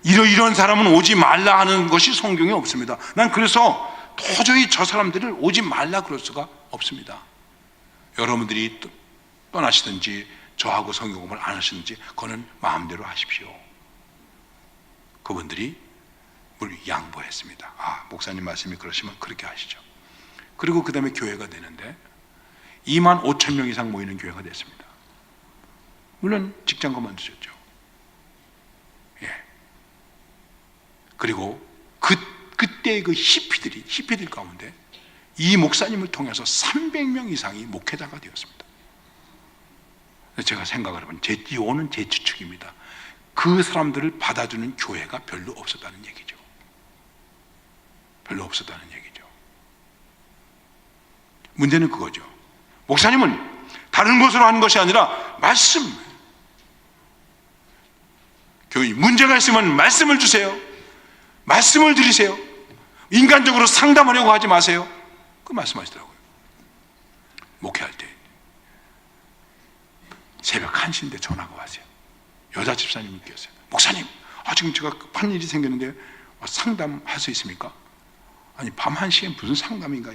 이런 사람은 오지 말라 하는 것이 성경에 없습니다. 난 그래서 도저히 저 사람들을 오지 말라 그럴 수가 없습니다. 여러분들이 떠나시든지 저하고 성경공부를 안 하시든지 그거는 마음대로 하십시오. 그분들이 우리 양보했습니다. 목사님 말씀이 그러시면 그렇게 하시죠. 그리고 그 다음에 교회가 되는데 2만 5천 명 이상 모이는 교회가 됐습니다. 물론 직장 그만두셨죠. 그리고 그때의 그 히피들 가운데 이 목사님을 통해서 300명 이상이 목회자가 되었습니다. 제가 생각을 해보면 이거는 제 추측입니다. 그 사람들을 받아주는 교회가 별로 없었다는 얘기죠. 별로 없었다는 얘기죠. 문제는 그거죠. 목사님은 다른 것으로 하는 것이 아니라 말씀. 교인 문제가 있으면 말씀을 주세요. 말씀을 드리세요. 인간적으로 상담하려고 하지 마세요. 그 말씀하시더라고요. 목회할 때 새벽 1시인데 전화가 왔어요. 여자 집사님께서요. 목사님, 지금 제가 급한 일이 생겼는데 상담할 수 있습니까? 아니 밤 1시에 무슨 상담인가.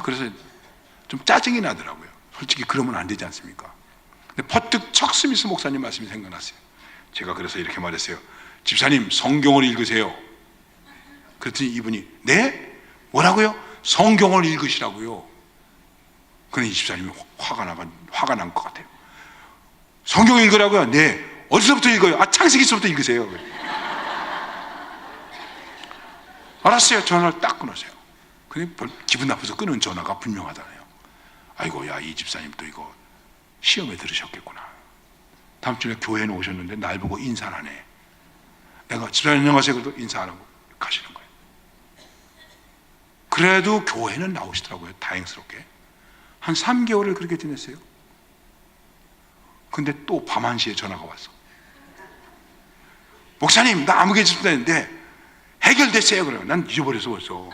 그래서 좀 짜증이 나더라고요. 솔직히 그러면 안 되지 않습니까? 근데 퍼뜩 척 스미스 목사님 말씀이 생각났어요. 제가 그래서 이렇게 말했어요. 집사님 성경을 읽으세요. 그랬더니 이분이 네? 뭐라고요? 성경을 읽으시라고요. 그러니 이 집사님이 화가 난 것 같아요. 성경 읽으라고요? 네. 어디서부터 읽어요? 창세기서부터 읽으세요. 알았어요. 전화를 딱 끊으세요. 근데 기분 나빠서 끊은 전화가 분명하잖아요. 아이고 야 이 집사님 또 이거 시험에 들으셨겠구나. 다음 주에 교회에 오셨는데 날 보고 인사를 안 해. 내가 집사님 안녕하세요. 그래도 인사 안 하고 가시는 거예요. 그래도 교회는 나오시더라고요. 다행스럽게. 한 3개월을 그렇게 지냈어요. 근데 또 밤 1시에 전화가 왔어. 목사님 나 아무개 집사인데 해결됐어요. 그래요. 난 잊어버려서 벌써.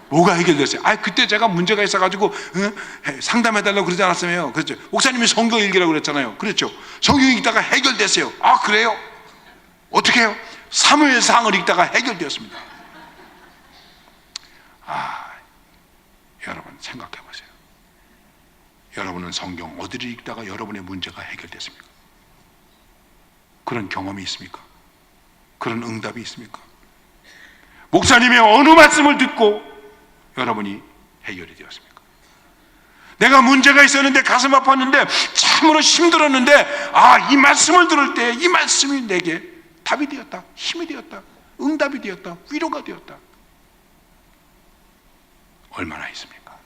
뭐가 해결됐어요? 그때 제가 문제가 있어가지고 상담해달라고 그러지 않았어요. 그렇죠. 목사님이 성경 읽으라고 그랬잖아요. 그랬죠. 성경 읽다가 해결됐어요. 그래요? 어떻게 해요? 사무엘상을 읽다가 해결되었습니다. 여러분 생각해 보세요. 여러분은 성경 어디를 읽다가 여러분의 문제가 해결됐습니까? 그런 경험이 있습니까? 그런 응답이 있습니까? 목사님의 어느 말씀을 듣고 여러분이 해결이 되었습니까? 내가 문제가 있었는데 가슴 아팠는데 참으로 힘들었는데 이 말씀을 들을 때 이 말씀이 내게 답이 되었다, 힘이 되었다, 응답이 되었다, 위로가 되었다. 얼마나 있습니까?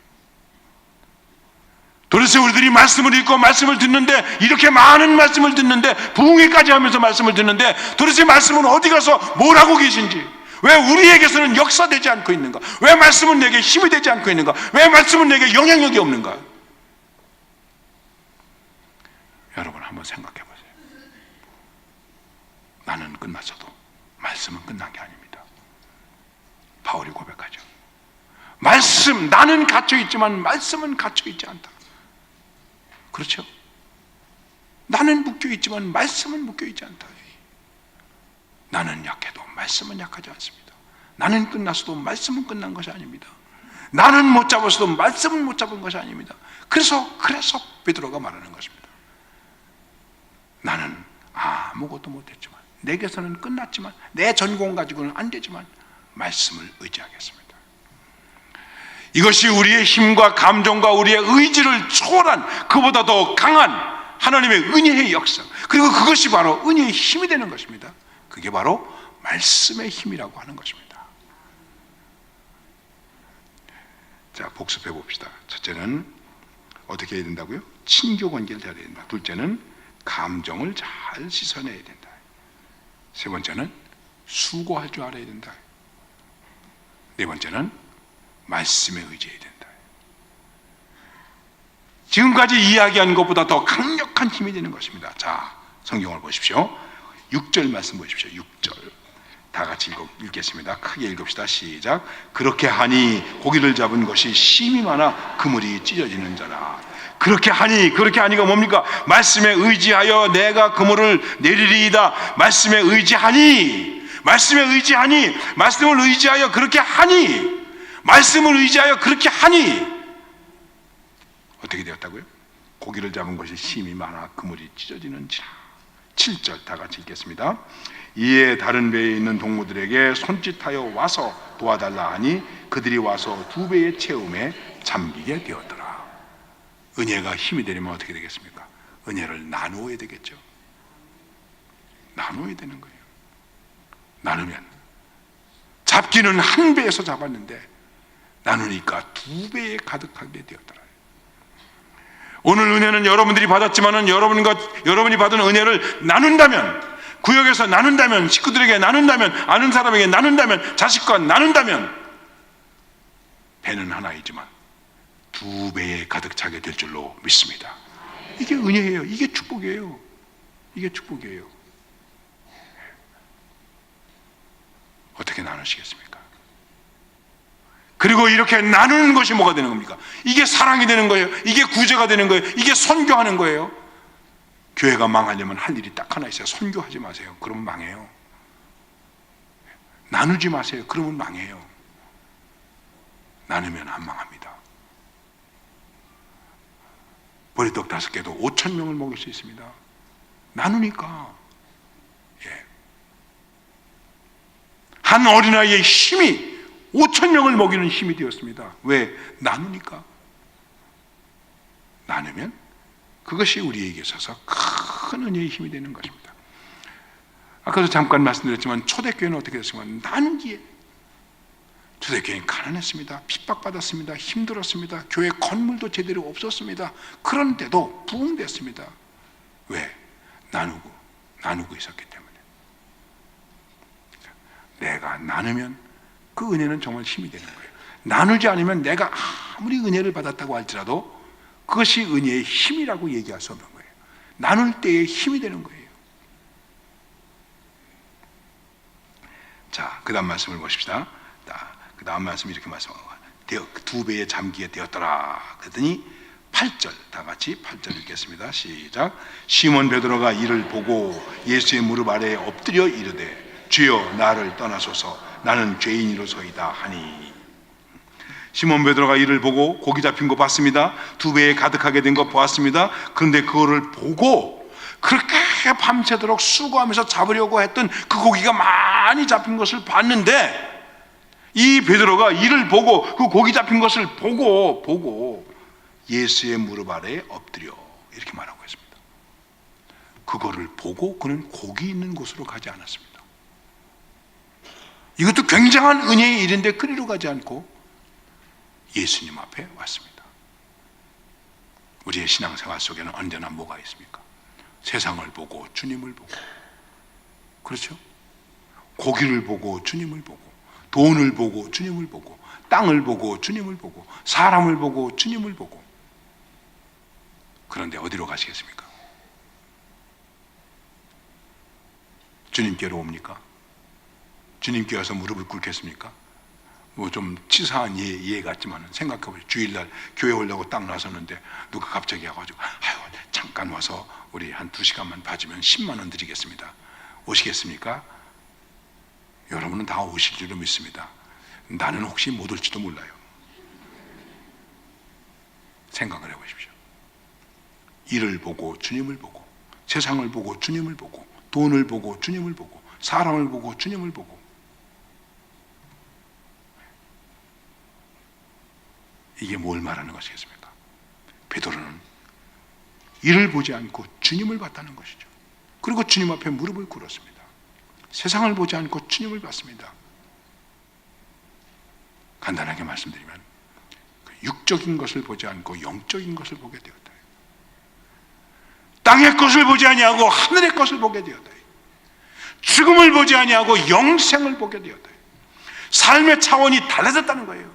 도대체 우리들이 말씀을 읽고 말씀을 듣는데 이렇게 많은 말씀을 듣는데 부흥회까지 하면서 말씀을 듣는데 도대체 말씀은 어디 가서 뭘 하고 계신지, 왜 우리에게서는 역사되지 않고 있는가? 왜 말씀은 내게 힘이 되지 않고 있는가? 왜 말씀은 내게 영향력이 없는가? 여러분 한번 생각해 보세요. 나는 끝났어도 말씀은 끝난 게 아닙니다. 바울이 고백하죠. 말씀, 나는 갇혀있지만 말씀은 갇혀있지 않다. 그렇죠? 나는 묶여있지만 말씀은 묶여있지 않다. 나는 약해도 말씀은 약하지 않습니다. 나는 끝났어도 말씀은 끝난 것이 아닙니다. 나는 못 잡았어도 말씀은 못 잡은 것이 아닙니다. 그래서 베드로가 말하는 것입니다. 나는 아무것도 못했지만, 내게서는 끝났지만, 내 전공 가지고는 안 되지만 말씀을 의지하겠습니다. 이것이 우리의 힘과 감정과 우리의 의지를 초월한, 그보다 더 강한 하나님의 은혜의 역사, 그리고 그것이 바로 은혜의 힘이 되는 것입니다. 그게 바로 말씀의 힘이라고 하는 것입니다. 자, 복습해 봅시다. 첫째는 어떻게 해야 된다고요? 친교 관계를 잘해야 된다. 둘째는 감정을 잘 씻어내야 된다. 세 번째는 수고할 줄 알아야 된다. 네 번째는 말씀에 의지해야 된다. 지금까지 이야기한 것보다 더 강력한 힘이 되는 것입니다. 자, 성경을 보십시오. 6절 말씀 보십시오. 6절 다 같이 읽겠습니다. 크게 읽읍시다. 시작. 그렇게 하니 고기를 잡은 것이 심이 많아 그물이 찢어지는 자라. 그렇게 하니가 뭡니까? 말씀에 의지하여 내가 그물을 내리리이다. 말씀에 의지하니, 말씀을 의지하여 그렇게 하니, 말씀을 의지하여 그렇게 하니 어떻게 되었다고요? 고기를 잡은 것이 심이 많아 그물이 찢어지는지라. 7절 다 같이 읽겠습니다. 이에 다른 배에 있는 동무들에게 손짓하여 와서 도와달라 하니 그들이 와서 2배의 채움에 잠기게 되었더라. 은혜가 힘이 되려면 어떻게 되겠습니까? 은혜를 나누어야 되겠죠. 나누어야 되는 거예요. 나누면 잡기는 1배에서 잡았는데 나누니까 2배에 가득하게 되었더라. 오늘 은혜는 여러분들이 받았지만은 여러분이 받은 은혜를 나눈다면, 구역에서 나눈다면, 식구들에게 나눈다면, 아는 사람에게 나눈다면, 자식과 나눈다면 배는 하나이지만 2배에 가득 차게 될 줄로 믿습니다. 이게 은혜예요. 이게 축복이에요. 이게 축복이에요. 어떻게 나누시겠습니까? 그리고 이렇게 나누는 것이 뭐가 되는 겁니까? 이게 사랑이 되는 거예요. 이게 구제가 되는 거예요. 이게 선교하는 거예요. 교회가 망하려면 할 일이 딱 하나 있어요. 선교하지 마세요. 그러면 망해요. 나누지 마세요. 그러면 망해요. 나누면 안 망합니다. 보리떡 5개도 5,000명을 먹일 수 있습니다. 나누니까. 예. 한 어린아이의 힘이 5,000명을 먹이는 힘이 되었습니다. 왜? 나누니까. 나누면 그것이 우리에게 있어서 큰 은혜의 힘이 되는 것입니다. 아까도 잠깐 말씀드렸지만 초대교회는 어떻게 됐습니까? 나누기에. 초대교회는 가난했습니다. 핍박받았습니다. 힘들었습니다. 교회 건물도 제대로 없었습니다. 그런데도 부흥됐습니다. 왜? 나누고 있었기 때문에. 내가 나누면 그 은혜는 정말 힘이 되는 거예요. 나누지 않으면 내가 아무리 은혜를 받았다고 할지라도 그것이 은혜의 힘이라고 얘기할 수 없는 거예요. 나눌 때의 힘이 되는 거예요. 자, 그 다음 말씀을 보십시다. 그 다음 말씀 이렇게 말씀하고 2배에 잠기게 되었더라. 그랬더니 8절 다 같이 8절 읽겠습니다. 시작. 시몬 베드로가 이를 보고 예수의 무릎 아래에 엎드려 이르되 주여 나를 떠나소서 나는 죄인이로소이다 하니. 시몬 베드로가 이를 보고 고기 잡힌 거 봤습니다. 2배에 가득하게 된 거 보았습니다. 그런데 그거를 보고 그렇게 밤새도록 수고하면서 잡으려고 했던 그 고기가 많이 잡힌 것을 봤는데 이 베드로가 이를 보고 그 고기 잡힌 것을 보고 예수의 무릎 아래에 엎드려 이렇게 말하고 있습니다. 그거를 보고 그는 고기 있는 곳으로 가지 않았습니다. 이것도 굉장한 은혜의 일인데 그리로 가지 않고 예수님 앞에 왔습니다. 우리의 신앙생활 속에는 언제나 뭐가 있습니까? 세상을 보고 주님을 보고, 그렇죠? 고기를 보고 주님을 보고, 돈을 보고 주님을 보고, 땅을 보고 주님을 보고, 사람을 보고 주님을 보고. 그런데 어디로 가시겠습니까? 주님께로 옵니까? 주님께 와서 무릎을 꿇겠습니까? 뭐 좀 치사한 예 같지만 생각해보세요. 주일날 교회 오려고 딱 나섰는데 누가 갑자기 와가지고 잠깐 와서 우리 한 2시간만 봐주면 10만 원 드리겠습니다. 오시겠습니까? 여러분은 다 오실 줄로 믿습니다. 나는 혹시 못 올지도 몰라요. 생각을 해보십시오. 일을 보고 주님을 보고, 세상을 보고 주님을 보고, 돈을 보고 주님을 보고, 사람을 보고 주님을 보고. 이게 뭘 말하는 것이겠습니까? 베드로는 이를 보지 않고 주님을 봤다는 것이죠. 그리고 주님 앞에 무릎을 꿇었습니다. 세상을 보지 않고 주님을 봤습니다. 간단하게 말씀드리면 육적인 것을 보지 않고 영적인 것을 보게 되었다. 땅의 것을 보지 아니하고 하늘의 것을 보게 되었다. 죽음을 보지 아니하고 영생을 보게 되었다. 삶의 차원이 달라졌다는 거예요.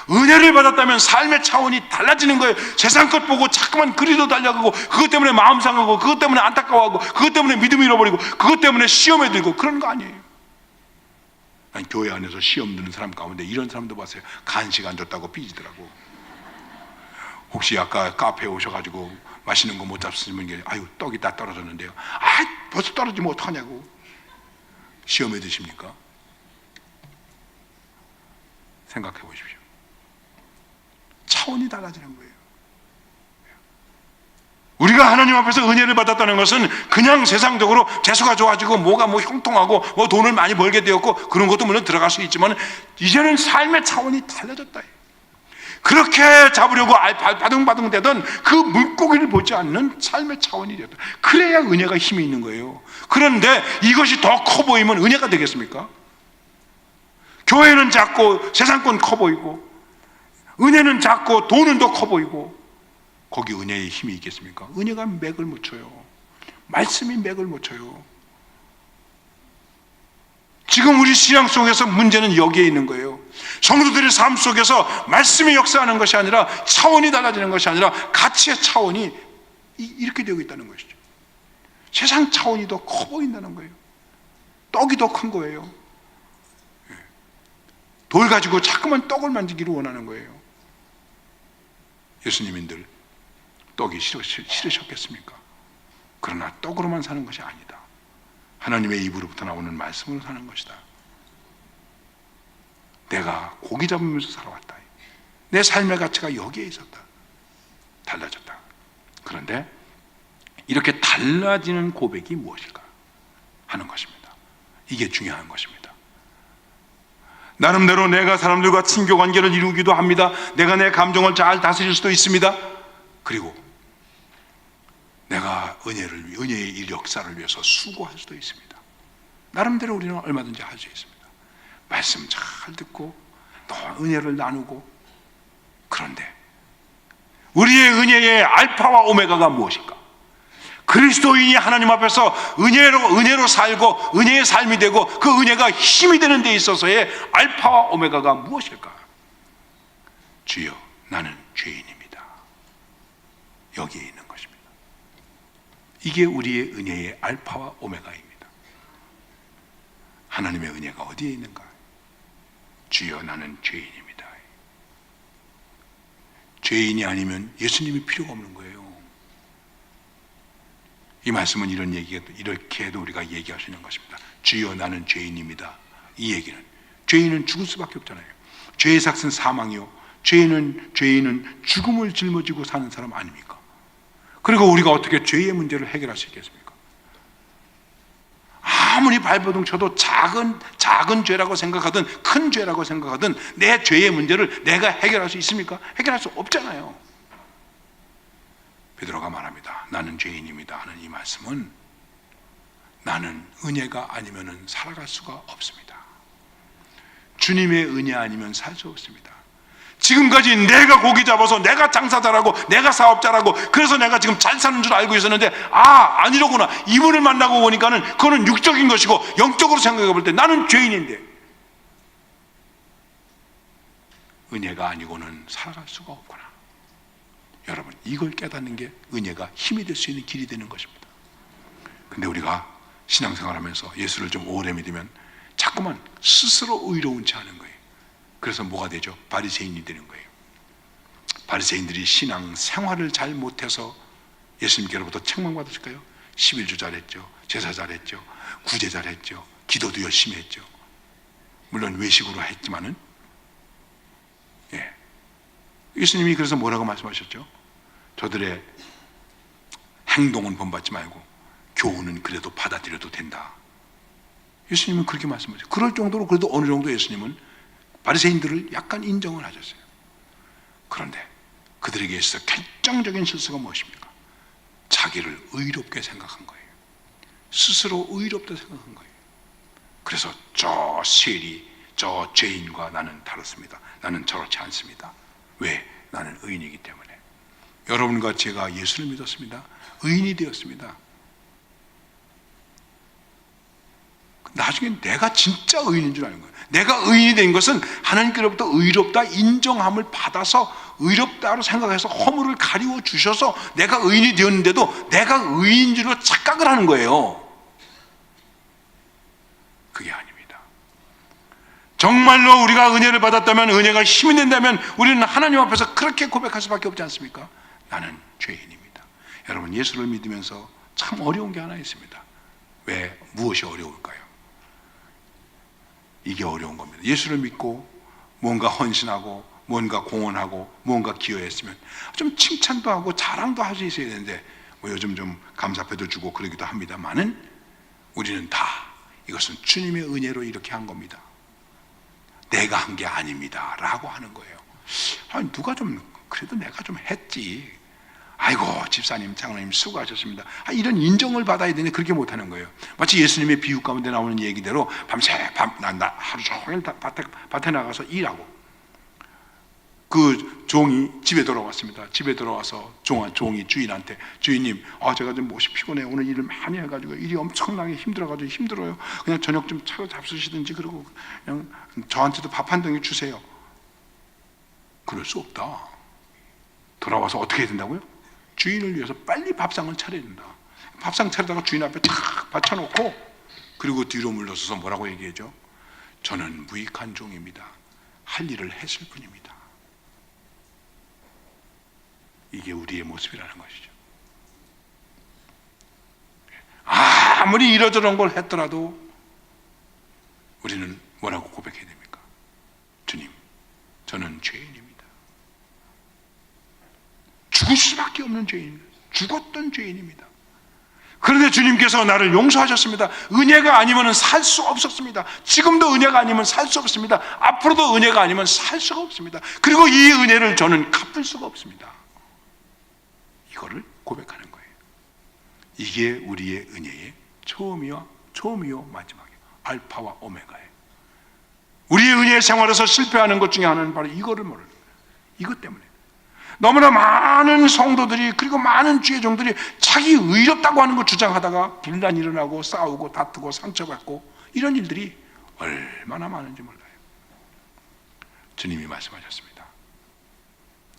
은혜를 받았다면 삶의 차원이 달라지는 거예요. 세상 것 보고 자꾸만 그리로 달려가고, 그것 때문에 마음 상하고, 그것 때문에 안타까워하고, 그것 때문에 믿음 잃어버리고, 그것 때문에 시험에 들고, 그런 거 아니에요. 아니, 교회 안에서 시험 드는 사람 가운데 이런 사람도 봤어요. 간식 안 줬다고 삐지더라고. 혹시 아까 카페에 오셔가지고 맛있는 거 못 잡수시면 게, 아유, 떡이 다 떨어졌는데요. 아, 벌써 떨어지면 어떡하냐고. 시험에 드십니까? 생각해 보십시오. 차원이 달라지는 거예요. 우리가 하나님 앞에서 은혜를 받았다는 것은 그냥 세상적으로 재수가 좋아지고 뭐가 뭐 형통하고 뭐 돈을 많이 벌게 되었고 그런 것도 물론 들어갈 수 있지만 이제는 삶의 차원이 달라졌다. 그렇게 잡으려고 바둥바둥 대던 그 물고기를 보지 않는 삶의 차원이 되었다. 그래야 은혜가 힘이 있는 거예요. 그런데 이것이 더 커 보이면 은혜가 되겠습니까? 교회는 작고 세상권 커 보이고 은혜는 작고 돈은 더 커 보이고 거기 은혜의 힘이 있겠습니까? 은혜가 맥을 못 쳐요. 말씀이 맥을 못 쳐요. 지금 우리 신앙 속에서 문제는 여기에 있는 거예요. 성도들의 삶 속에서 말씀이 역사하는 것이 아니라 차원이 달라지는 것이 아니라 가치의 차원이 이렇게 되고 있다는 것이죠. 세상 차원이 더 커 보인다는 거예요. 떡이 더 큰 거예요. 돌 가지고 자꾸만 떡을 만들기를 원하는 거예요. 예수님인들 떡이 싫으셨겠습니까? 그러나 떡으로만 사는 것이 아니다. 하나님의 입으로부터 나오는 말씀으로 사는 것이다. 내가 고기 잡으면서 살아왔다. 내 삶의 가치가 여기에 있었다. 달라졌다. 그런데 이렇게 달라지는 고백이 무엇일까 하는 것입니다. 이게 중요한 것입니다. 나름대로 내가 사람들과 친교 관계를 이루기도 합니다. 내가 내 감정을 잘 다스릴 수도 있습니다. 그리고 내가 은혜의 이 역사를 위해서 수고할 수도 있습니다. 나름대로 우리는 얼마든지 할 수 있습니다. 말씀 잘 듣고 또 은혜를 나누고. 그런데 우리의 은혜의 알파와 오메가가 무엇일까? 그리스도인이 하나님 앞에서 은혜로 살고 은혜의 삶이 되고 그 은혜가 힘이 되는 데 있어서의 알파와 오메가가 무엇일까? 주여, 나는 죄인입니다. 여기에 있는 것입니다. 이게 우리의 은혜의 알파와 오메가입니다. 하나님의 은혜가 어디에 있는가? 주여, 나는 죄인입니다. 죄인이 아니면 예수님이 필요가 없는 거예요. 이 말씀은 이렇게 해도 우리가 얘기할 수 있는 것입니다. 주여, 나는 죄인입니다. 이 얘기는 죄인은 죽을 수밖에 없잖아요. 죄의 삭은 사망이요, 죄인은 죽음을 짊어지고 사는 사람 아닙니까? 그리고 우리가 어떻게 죄의 문제를 해결할 수 있겠습니까? 아무리 발버둥 쳐도 작은 죄라고 생각하든 큰 죄라고 생각하든 내 죄의 문제를 내가 해결할 수 있습니까? 해결할 수 없잖아요. 베드로가 말합니다. 나는 죄인입니다 하는 이 말씀은 나는 은혜가 아니면 살아갈 수가 없습니다. 주님의 은혜 아니면 살 수 없습니다. 지금까지 내가 고기 잡아서 내가 장사 잘하고 내가 사업 잘하고 그래서 내가 지금 잘 사는 줄 알고 있었는데 아니로구나. 이분을 만나고 보니까는 그거는 육적인 것이고 영적으로 생각해 볼 때 나는 죄인인데 은혜가 아니고는 살아갈 수가 없구나. 여러분, 이걸 깨닫는 게 은혜가 힘이 될 수 있는 길이 되는 것입니다. 근데 우리가 신앙생활하면서 예수를 좀 오래 믿으면 자꾸만 스스로 의로운 체 하는 거예요. 그래서 뭐가 되죠? 바리새인이 되는 거예요. 바리새인들이 신앙 생활을 잘 못해서 예수님께로부터 책망받았을까요? 11조 잘했죠, 제사 잘했죠, 구제 잘했죠, 기도도 열심히 했죠. 물론 외식으로 했지만은 예수님이 그래서 뭐라고 말씀하셨죠? 저들의 행동은 본받지 말고 교훈은 그래도 받아들여도 된다. 예수님은 그렇게 말씀하셨어요. 그럴 정도로 그래도 어느 정도 예수님은 바리새인들을 약간 인정을 하셨어요. 그런데 그들에게 있어서 결정적인 실수가 무엇입니까? 자기를 의롭게 생각한 거예요. 스스로 의롭다 생각한 거예요. 그래서 저 세리, 저 죄인과 나는 다릅니다. 나는 저렇지 않습니다. 왜? 나는 의인이기 때문에. 여러분과 제가 예수를 믿었습니다. 의인이 되었습니다. 나중에 내가 진짜 의인인 줄 아는 거예요. 내가 의인이 된 것은 하나님께로부터 의롭다 인정함을 받아서 의롭다로 생각해서 허물을 가리워 주셔서 내가 의인이 되었는데도 내가 의인인 줄로 착각을 하는 거예요. 그게 아닙니다. 정말로 우리가 은혜를 받았다면, 은혜가 힘이 된다면 우리는 하나님 앞에서 그렇게 고백할 수밖에 없지 않습니까? 나는 죄인입니다. 여러분, 예수를 믿으면서 참 어려운 게 하나 있습니다. 왜? 무엇이 어려울까요? 이게 어려운 겁니다. 예수를 믿고 뭔가 헌신하고 뭔가 공헌하고 뭔가 기여했으면 좀 칭찬도 하고 자랑도 할 수 있어야 되는데, 뭐 요즘 좀 감사패도 주고 그러기도 합니다만은 우리는 다 이것은 주님의 은혜로 이렇게 한 겁니다. 내가 한 게 아닙니다 라고 하는 거예요. 아니, 누가 좀 그래도 내가 좀 했지, 아이고 집사님 장로님 수고하셨습니다, 이런 인정을 받아야 되는데 그렇게 못하는 거예요. 마치 예수님의 비유 가운데 나오는 얘기대로 밤새 하루 종일 밭에 나가서 일하고, 그 종이 집에 돌아왔습니다. 집에 돌아와서 종이 주인한테, 주인님, 제가 좀 몹시 피곤해, 오늘 일을 많이 해가지고 일이 엄청나게 힘들어가지고 힘들어요, 그냥 저녁 좀 차려 잡수시든지 그러고 그냥 저한테도 밥 한 덩이 주세요. 그럴 수 없다. 돌아와서 어떻게 해야 된다고요? 주인을 위해서 빨리 밥상을 차려야 된다. 밥상 차리다가 주인 앞에 탁 받쳐놓고, 그리고 뒤로 물러서서 뭐라고 얘기해죠? 저는 무익한 종입니다. 할 일을 했을 뿐입니다. 이게 우리의 모습이라는 것이죠. 아무리 이러저런 걸 했더라도 우리는 뭐라고 고백해야 됩니까? 주님, 저는 죄인입니다. 죽을 수밖에 없는 죄인입니다. 죽었던 죄인입니다. 그런데 주님께서 나를 용서하셨습니다. 은혜가 아니면 살 수 없었습니다. 지금도 은혜가 아니면 살 수 없습니다. 앞으로도 은혜가 아니면 살 수가 없습니다. 그리고 이 은혜를 저는 갚을 수가 없습니다. 이거를 고백하는 거예요. 이게 우리의 은혜의 처음이요 마지막이에요. 알파와 오메가예요. 우리의 은혜의 생활에서 실패하는 것 중에 하나는 바로 이거를 모르는 거예요. 이것 때문에 너무나 많은 성도들이, 그리고 많은 주의 종들이 자기 의롭다고 하는 걸 주장하다가 분란이 일어나고 싸우고 다투고 상처받고 이런 일들이 얼마나 많은지 몰라요. 주님이 말씀하셨습니다.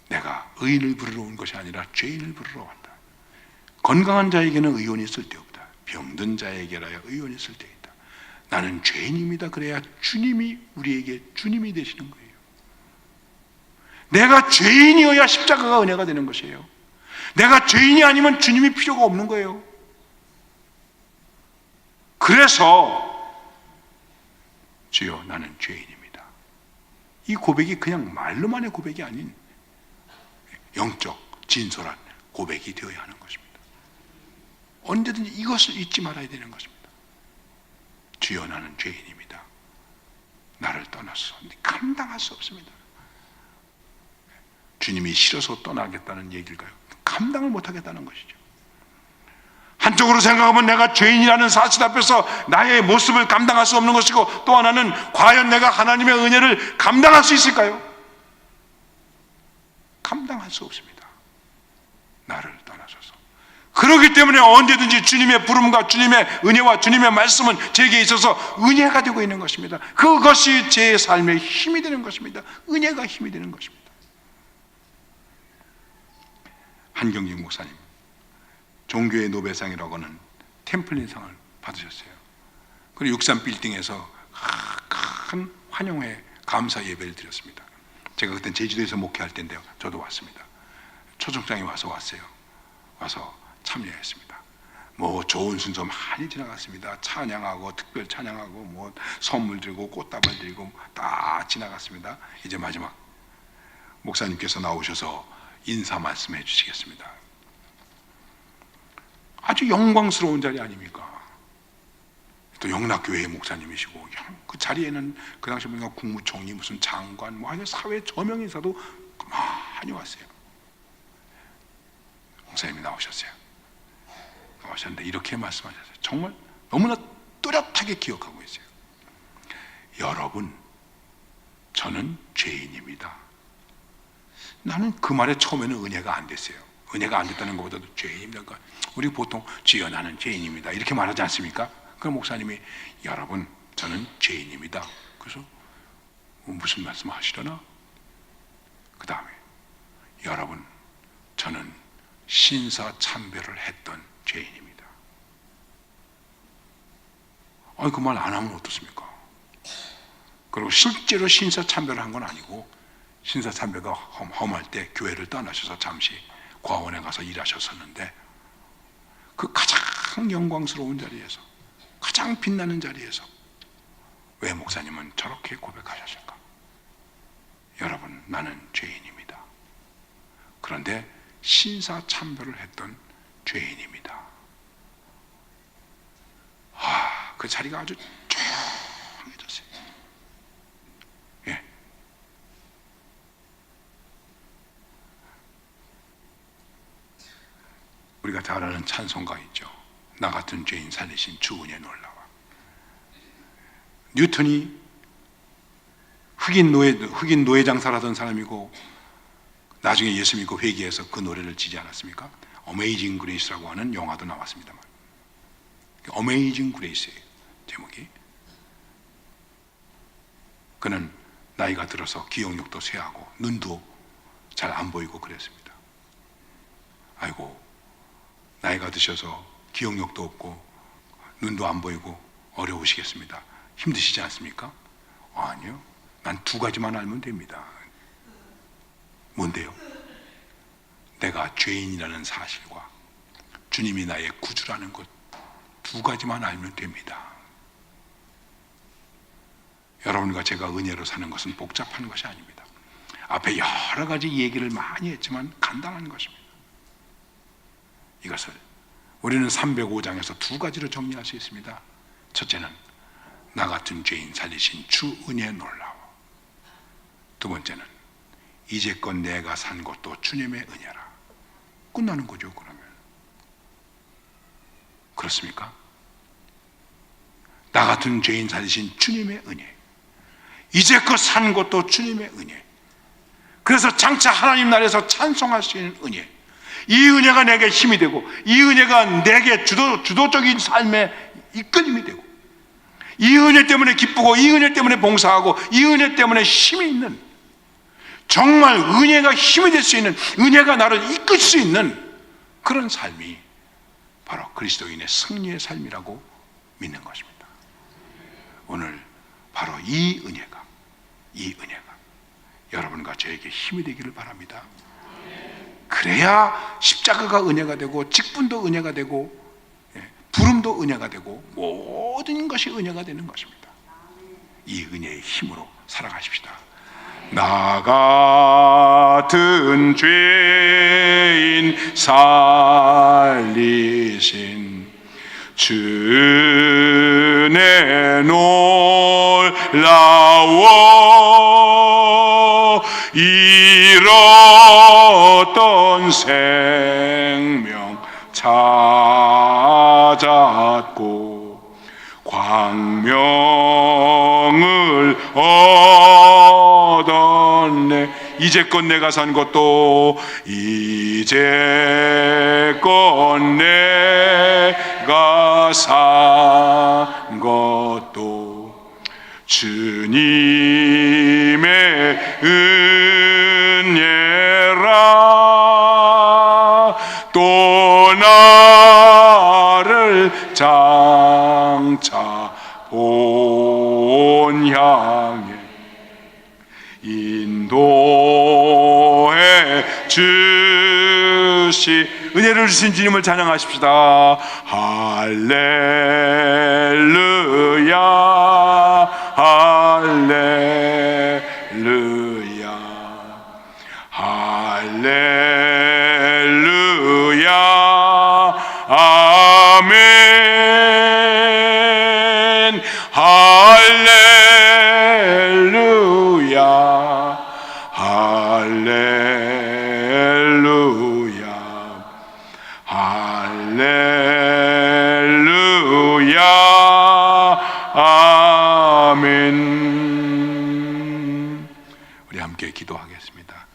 내가 의인을 부르러 온 것이 아니라 죄인을 부르러 왔다. 건강한 자에게는 의원이 쓸데없다. 병든 자에게라야 의원이 쓸데있다. 나는 죄인입니다. 그래야 주님이 우리에게 주님이 되시는 거예요. 내가 죄인이어야 십자가가 은혜가 되는 것이에요. 내가 죄인이 아니면 주님이 필요가 없는 거예요. 그래서 주여, 나는 죄인입니다. 이 고백이 그냥 말로만의 고백이 아닌 영적 진솔한 고백이 되어야 하는 것입니다. 언제든지 이것을 잊지 말아야 되는 것입니다. 주여, 나는 죄인입니다. 나를 떠나서 감당할 수 없습니다. 주님이 싫어서 떠나겠다는 얘기일까요? 감당을 못하겠다는 것이죠. 한쪽으로 생각하면 내가 죄인이라는 사실 앞에서 나의 모습을 감당할 수 없는 것이고, 또 하나는 과연 내가 하나님의 은혜를 감당할 수 있을까요? 감당할 수 없습니다. 나를 떠나셔서. 그렇기 때문에 언제든지 주님의 부름과 주님의 은혜와 주님의 말씀은 제게 있어서 은혜가 되고 있는 것입니다. 그것이 제 삶의 힘이 되는 것입니다. 은혜가 힘이 되는 것입니다. 한경직 목사님, 종교의 노벨상이라고 하는 템플린상을 받으셨어요. 그리고 63 빌딩에서 큰 환영회 감사 예배를 드렸습니다. 제가 그때 제주도에서 목회할 때인데요, 저도 왔습니다. 초청장이 왔어요. 와서 참여했습니다. 뭐 좋은 순서 많이 지나갔습니다. 찬양하고 특별 찬양하고 뭐 선물 드리고 꽃다발 드리고 다 지나갔습니다. 이제 마지막 목사님께서 나오셔서 인사 말씀해 주시겠습니다. 아주 영광스러운 자리 아닙니까? 또 영락교회 목사님이시고, 그 자리에는 그 당시 보니까 국무총리, 무슨 장관, 뭐 아주 사회 저명인사도 많이 왔어요. 목사님이 나오셨어요. 나오셨는데 이렇게 말씀하셨어요. 정말 너무나 뚜렷하게 기억하고 있어요. 여러분, 저는 죄인입니다. 나는 그 말에 처음에는 은혜가 안 됐어요. 은혜가 안 됐다는 것보다도 죄인입니다. 그러니까 우리 보통 주여 나는 죄인입니다 이렇게 말하지 않습니까? 그 목사님이 여러분 저는 죄인입니다. 그래서 무슨 말씀 하시려나? 그 다음에 여러분 저는 신사참배를 했던 죄인입니다. 아니 그 말 안 하면 어떻습니까? 그리고 실제로 신사참배를 한 건 아니고 신사참배가 험할 때 교회를 떠나셔서 잠시 과원에 가서 일하셨었는데 그 가장 영광스러운 자리에서 가장 빛나는 자리에서 왜 목사님은 저렇게 고백하셨을까? 여러분 나는 죄인입니다. 그런데 신사참배를 했던 죄인입니다. 그 자리가 아주 조용해졌어요. 예. 우리가 잘 아는 찬송가 있죠. 나 같은 죄인 살리신 주 은혜 놀라워. 뉴턴이 흑인 노예 장사를 던 사람이고 나중에 예수 믿고 회개해서 그 노래를 지지 않았습니까? 어메이징 그레이스라고 하는 영화도 나왔습니다만, 어메이징 그레이스예요 제목이. 그는 나이가 들어서 기억력도 쇠하고 눈도 잘 안 보이고 그랬습니다. 아이고 나이가 드셔서 기억력도 없고 눈도 안 보이고 어려우시겠습니다. 힘드시지 않습니까? 아니요, 난 두 가지만 알면 됩니다. 뭔데요? 내가 죄인이라는 사실과 주님이 나의 구주라는 것, 두 가지만 알면 됩니다. 여러분과 제가 은혜로 사는 것은 복잡한 것이 아닙니다. 앞에 여러 가지 얘기를 많이 했지만 간단한 것입니다. 이것을 우리는 305장에서 두 가지로 정리할 수 있습니다. 첫째는 나 같은 죄인 살리신 주 은혜 놀라워. 두 번째는 이제껏 내가 산 것도 주님의 은혜라. 끝나는 거죠. 그러면 그렇습니까? 나 같은 죄인 살리신 주님의 은혜, 이제껏 산 것도 주님의 은혜. 그래서 장차 하나님 나라에서 찬송할 수 있는 은혜, 이 은혜가 내게 힘이 되고 이 은혜가 내게 주도적인 삶의 이끌림이 되고 이 은혜 때문에 기쁘고 이 은혜 때문에 봉사하고 이 은혜 때문에 힘이 있는, 정말 은혜가 힘이 될 수 있는, 은혜가 나를 이끌 수 있는 그런 삶이 바로 그리스도인의 승리의 삶이라고 믿는 것입니다. 오늘 바로 이 은혜가 여러분과 저에게 힘이 되기를 바랍니다. 그래야 십자가가 은혜가 되고 직분도 은혜가 되고 부름도 은혜가 되고 모든 것이 은혜가 되는 것입니다. 이 은혜의 힘으로 살아가십시다. 나 같은 죄인 살리신 주의 놀라워 잃었던 생명 찾았고 광명을 얻었네. 이제껏 내가 산 것도 이제껏 내가 산 것도 주님의 은혜라. 또 나를 장차 본 향해 인도해 주시 은혜를 주신 주님을 찬양하십시다. 할렐루야 할렐루야 할렐루야 아멘. 할렐루야 할렐루야 할렐루야 아멘. 기도하겠습니다.